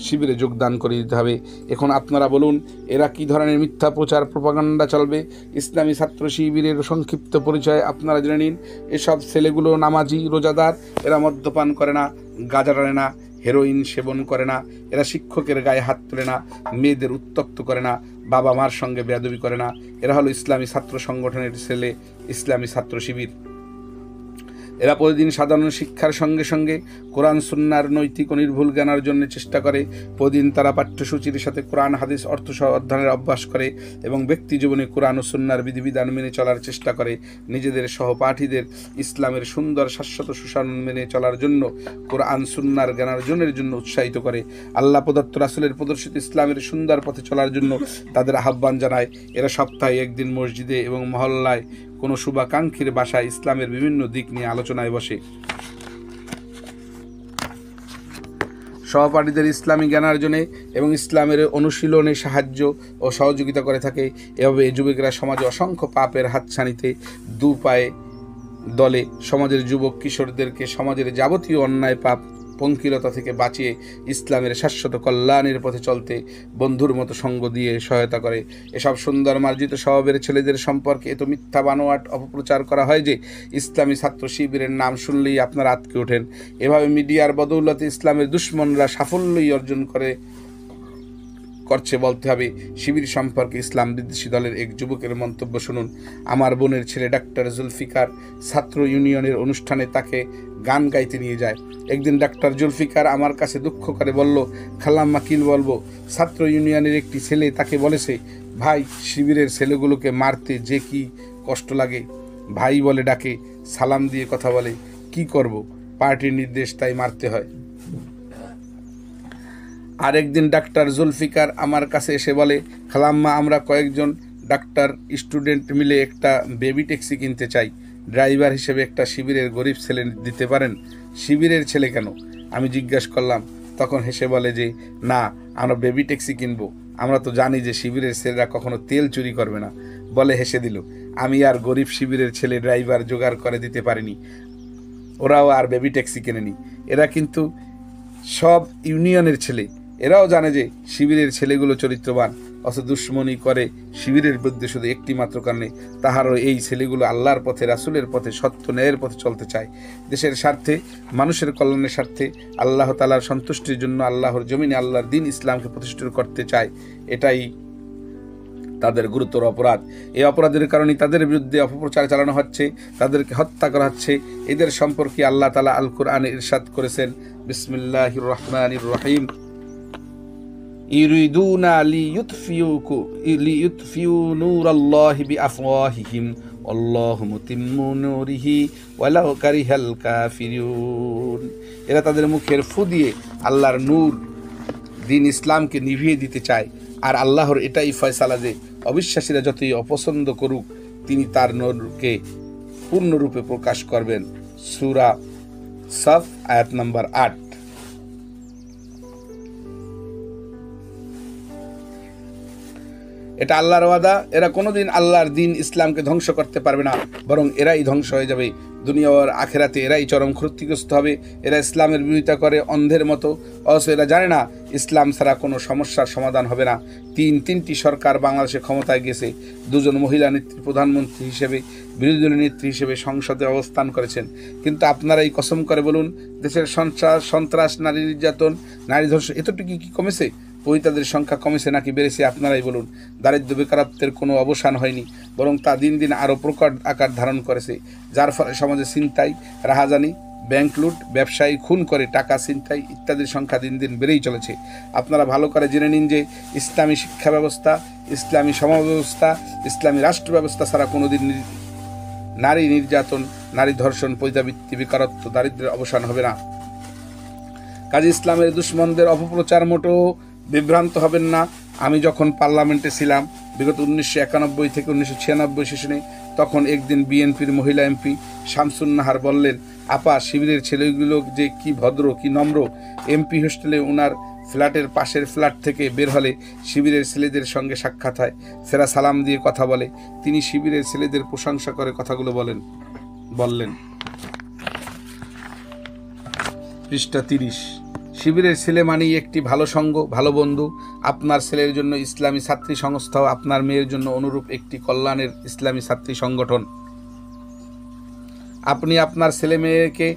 S1: শিবিরে যোগদান করে দিতে হবে। এখন আপনারা বলুন, এরা কি ধরনের মিথ্যা প্রচার প্রপাগান্ডা চলবে? ইসলামী ছাত্র শিবিরের সংক্ষিপ্ত পরিচয় আপনারা জেনে নিন। এসব ছেলেগুলো নামাজি, রোজাদার, এরা মদ্যপান করে না, গাঁজা টানে না, হেরোইন সেবন করে না, এরা শিক্ষকের গায়ে হাত তোলে না, মেয়েদের উত্ত্যক্ত করে না, বাবা মার সঙ্গে বেয়াদবি করে না। এরা হলো ইসলামী ছাত্র সংগঠনের ছেলে, ইসলামী ছাত্র শিবির। এরা প্রতিদিন সাধারণ শিক্ষার সঙ্গে সঙ্গে কোরআন সুন্নাহর নৈতিক ও নির্ভুল জ্ঞানের জন্য চেষ্টা করে। প্রতিদিন তারা পাঠ্যসূচির সাথে কোরআন হাদিস অর্থ সহ অধ্যয়নের অভ্যাস করে এবং ব্যক্তি জীবনে কোরআন ও সুন্নাহর বিধিবিধান মেনে চলার চেষ্টা করে। নিজেদের সহপাঠীদের ইসলামের সুন্দর শাশ্বত সুশাসন মেনে চলার জন্য, কোরআন সুন্নাহর জ্ঞানার্জনের জন্য উৎসাহিত করে। আল্লাহ প্রদত্ত রাসূলের প্রদর্শিত ইসলামের সুন্দর পথে চলার জন্য তাদের আহ্বান জানায়। এরা সপ্তাহে একদিন মসজিদে এবং মহল্লায় কোনো শুভাকাঙ্ক্ষীর বাসায় ইসলামের বিভিন্ন দিক নিয়ে আলোচনায় বসে। সহপাঠীদের ইসলামী জ্ঞানার্জনে এবং ইসলামের অনুশীলনে সাহায্য ও সহযোগিতা করে থাকে। এভাবে যুবকেরা সমাজে অসংখ্য পাপের হাতছানিতে দু পায়ে দলে সমাজের যুবক কিশোরদেরকে সমাজের যাবতীয় অন্যায় পাপ পঙ্কিলতা থেকে বাঁচিয়ে ইসলামের শাশ্বত কল্যাণের পথে চলতে বন্ধুর মতো সঙ্গ দিয়ে সহায়তা করে। এসব সুন্দর মার্জিত স্বভাবের ছেলেদের সম্পর্কে এত মিথ্যা বানোয়াট অপপ্রচার করা হয় যে ইসলামী ছাত্র শিবিরের নাম শুনলেই আপনারা আঁতকে ওঠেন। এভাবে মিডিয়ার বদৌলতে ইসলামের দুশ্মনরা সাফল্যই অর্জন করছে বলতে হবে। শিবির সম্পর্কে ইসলাম বিদ্বেষী দলের এক যুবকের মন্তব্য শুনুন। আমার বোনের ছেলে ডাক্তার জুলফিকার ছাত্র ইউনিয়নের অনুষ্ঠানে তাকে গান গাইতে নিয়ে যায়। একদিন ডাক্তার জুলফিকার আমার কাছে দুঃখ করে বলল, খালাম্মা কি বলবো, ছাত্র ইউনিয়নের একটি ছেলে তাকে বলেছে, ভাই শিবিরের ছেলেগুলোকে মারতে যে কি কষ্ট লাগে, ভাই বলে ডাকে, সালাম দিয়ে কথা বলে, কি করব, পার্টির নির্দেশ তাই মারতে হয়। আর একদিন ডাক্তার জুলফিকার আমার কাছে এসে বলে, খালাম্মা আমরা কয়েকজন ডাক্তার স্টুডেন্ট মিলে একটা বেবি ট্যাক্সি কিনতে চাই, ড্রাইভার হিসেবে একটা শিবিরের গরিব ছেলে দিতে পারেন? শিবিরের ছেলে কেন? আমি জিজ্ঞাসা করলাম। তখন হেসে বলে যে না, আমরা বেবি ট্যাক্সি কিনবো, আমরা তো জানি যে শিবিরের ছেলেরা কখনো তেল চুরি করবে না। বলে হেসে দিল। আমি আর গরিব শিবিরের ছেলে ড্রাইভার জোগাড় করে দিতে পারিনি, ওরাও আর বেবি ট্যাক্সি কেনেনি। এরা কিন্তু সব ইউনিয়নের ছেলে, এরাও জানে যে শিবিরের ছেলেগুলো চরিত্রবান, অথচ দুশ্মনী করে শিবিরের বিরুদ্ধে শুধু একটি মাত্র কারণে, তাহারও এই ছেলেগুলো আল্লাহর পথে, রাসূলের পথে, সত্য ন্যায়ের পথে চলতে চায়। দেশের স্বার্থে, মানুষের কল্যাণের স্বার্থে, আল্লাহ তাআলার সন্তুষ্টির জন্য আল্লাহর জমিনে আল্লাহর দ্বীন ইসলামকে প্রতিষ্ঠিত করতে চায়। এটাই তাদের গুরুতর অপরাধ। এই অপরাধের কারণে তাদের বিরুদ্ধে অপপ্রচার চালানো হচ্ছে, তাদেরকে হত্যা করা হচ্ছে। এদের সম্পর্কে আল্লাহ তাআলা আল কোরআনে ইরশাদ করেছেন, বিসমিল্লাহির রহমানির রহিম, ইউরিদুনা লিইউতফিউ নূরাল্লাহি বিআফওয়াহিহিম আল্লাহু মুতিম্মু নূরিহি ওয়ালাউ কারিহাল কাফিরুন। এরা তাদের মুখের ফু দিয়ে আল্লাহর নূর, দ্বীন ইসলামকে নিভিয়ে দিতে চায়। আর আল্লাহর এটাই ফয়সালা যে অবিশ্বাসীরা যতই অপছন্দ করুক, তিনি তার নূরকে পূর্ণরূপে প্রকাশ করবেন। সূরা সাফ আয়াত নম্বর 8। এটা আল্লাহর ওয়াদা। এরা কোনোদিন আল্লাহর দ্বীন ইসলামকে ধ্বংস করতে পারবে না, বরং এরাই ধ্বংস হয়ে যাবে। দুনিয়া আর আখেরাতে এরাই চরম ক্ষতিগ্রস্ত হবে। এরা ইসলামের বিরোধিতা করে অন্ধের মতো, অথচ এরা জানে না ইসলাম ছাড়া কোনো সমস্যার সমাধান হবে না। তিনটি সরকার বাংলাদেশে ক্ষমতায় গেছে, দুজন মহিলা নেত্রী প্রধানমন্ত্রী হিসেবে, বিরোধী দলের নেত্রী হিসেবে সংসদে অবস্থান করেছেন। কিন্তু আপনারাই কসম করে বলুন, দেশের সন্ত্রাস, নারী নির্যাতন, নারী ধর্ষণ এতটুকু কি কমেছে? পতিতাদের সংখ্যা কমেছে নাকি বেড়েছে? আপনারাই বলুন। দারিদ্র্য বেকারত্বের কোনো অবসান হয়নি, বরং তা দিন দিন আরও প্রকট আকার ধারণ করেছে, যার ফলে সমাজে ছিনতাই, রাহাজানি, ব্যাংক লুট, ব্যবসায়ী খুন করে টাকা ছিনতাই ইত্যাদির সংখ্যা দিন দিন বেড়েই চলেছে। আপনারা ভালো করে জেনে নিন যে ইসলামী শিক্ষা ব্যবস্থা, ইসলামী সমাজ ব্যবস্থা, ইসলামী রাষ্ট্র ব্যবস্থা ছাড়া কোনোদিন নারী নির্যাতন, নারী ধর্ষণ, পতিতাবৃত্তি, বেকারত্ব, দারিদ্র্যের অবসান হবে না। কাজে ইসলামের দুশ্মনদের অপপ্রচার মোটেও বিভ্রান্ত হবেন না। আমি যখন পার্লামেন্টে ছিলাম বিগত 1991 থেকে 1996 সেশনে, তখন একদিন বিএনপির মহিলা এমপি শামসুন নাহার বললেন, আপা শিবিরের ছেলেগুলো যে কি ভদ্র, কি নম্র। এমপি হোস্টেলে ওনার ফ্ল্যাটের পাশের ফ্ল্যাট থেকে বের হলে শিবিরের ছেলেদের সঙ্গে সাক্ষাৎ হয়, সেরা সালাম দিয়ে কথা বলে। তিনি শিবিরের ছেলেদের প্রশংসা করে কথাগুলো বললেন। পৃষ্ঠা 30। শিবিরের ছেলে মানেই একটি ভালো সঙ্গ, ভালো বন্ধু। আপনার ছেলের জন্য ইসলামী ছাত্রী সংস্থাও, আপনার মেয়ের জন্য অনুরূপ একটি কল্যাণের ইসলামী ছাত্রী সংগঠন। আপনি আপনার ছেলে মেয়েকে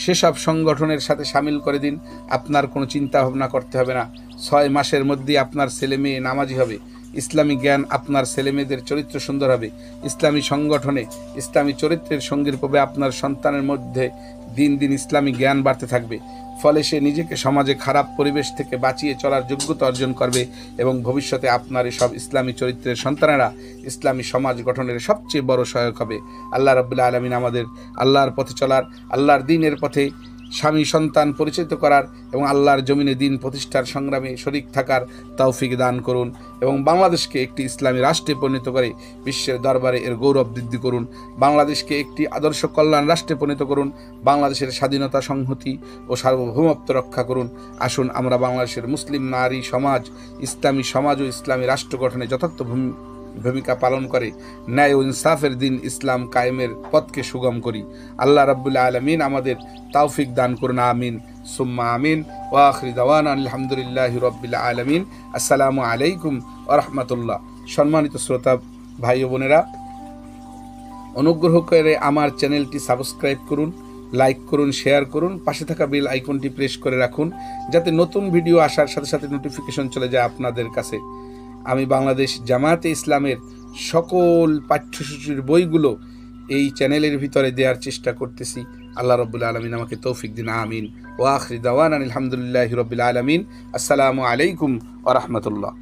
S1: সেসব সংগঠনের সাথে সামিল করে দিন। আপনার কোনো চিন্তা ভাবনা করতে হবে না। 6 মাসের মধ্যেই আপনার ছেলে মেয়ে নামাজি হবে। ইসলামী জ্ঞান আপনার ছেলে মেয়েদের চরিত্র সুন্দর হবে। ইসলামী সংগঠনে ইসলামী চরিত্রের সঙ্গীর প্রভাবে আপনার সন্তানের মধ্যে দিন দিন ইসলামী জ্ঞান বাড়তে থাকবে। ফলে সে নিজেকে সমাজে খারাপ পরিবেশ থেকে বাঁচিয়ে চলার যোগ্যতা অর্জন করবে এবং ভবিষ্যতে আপনার এসব ইসলামী চরিত্রের সন্তানেরা ইসলামী সমাজ গঠনের সবচেয়ে বড় সহায়ক হবে। আল্লাহ রাব্বুল আলামিন আমাদের আল্লাহর পথে চলার, আল্লাহর দ্বীনের পথে স্বামী সন্তান পরিচিত করার এবং আল্লাহর জমিনে দিন প্রতিষ্ঠার সংগ্রামে শরিক থাকার তৌফিক দান করুন এবং বাংলাদেশকে একটি ইসলামী রাষ্ট্রে পরিণত করে বিশ্বের দরবারে এর গৌরব বৃদ্ধি করুন। বাংলাদেশকে একটি আদর্শ কল্যাণ রাষ্ট্রে পরিণত করুন। বাংলাদেশের স্বাধীনতা, সংহতি ও সার্বভৌমত্ব রক্ষা করুন। আসুন আমরা বাংলাদেশের মুসলিম নারী সমাজ, ইসলামী সমাজ ও ইসলামী রাষ্ট্র গঠনে যথার্থ ভূমিকা পালন করে ন্যায় ও ইনসাফের দিন ইসলাম কায়েমের পথকে সুগম করি। আল্লাহ রাব্বুল আলামিন আমাদের তৌফিক দান করুন। আমিন সুম্মা আমিন। ওয়া আখিরু দাওয়ানা আলহামদুলিল্লাহি রাব্বিল আলামিন। আসসালামু আলাইকুম ওয়া রাহমাতুল্লাহ। সম্মানিত শ্রোতা ভাই ও বোনেরা, অনুগ্রহ করে আমার চ্যানেলটি সাবস্ক্রাইব করুন, লাইক করুন, শেয়ার করুন, পাশে থাকা বেল আইকনটি প্রেস করে রাখুন যাতে নতুন ভিডিও আসার সাথে সাথে নোটিফিকেশন চলে যায় আপনাদের কাছে। আমি বাংলাদেশ জামায়াতে ইসলামের সকল পাঠ্যসূচির বইগুলো এই চ্যানেলের ভিতরে দেওয়ার চেষ্টা করতেছি। আল্লাহ রাব্বুল আলামিন আমাকে তৌফিক দিন। আমিন। ওয়া আখিরু দাওয়ানা আলহামদুলিল্লাহি রাব্বিল আলামিন। আসসালামু আলাইকুম ওয়া রাহমাতুল্লাহ।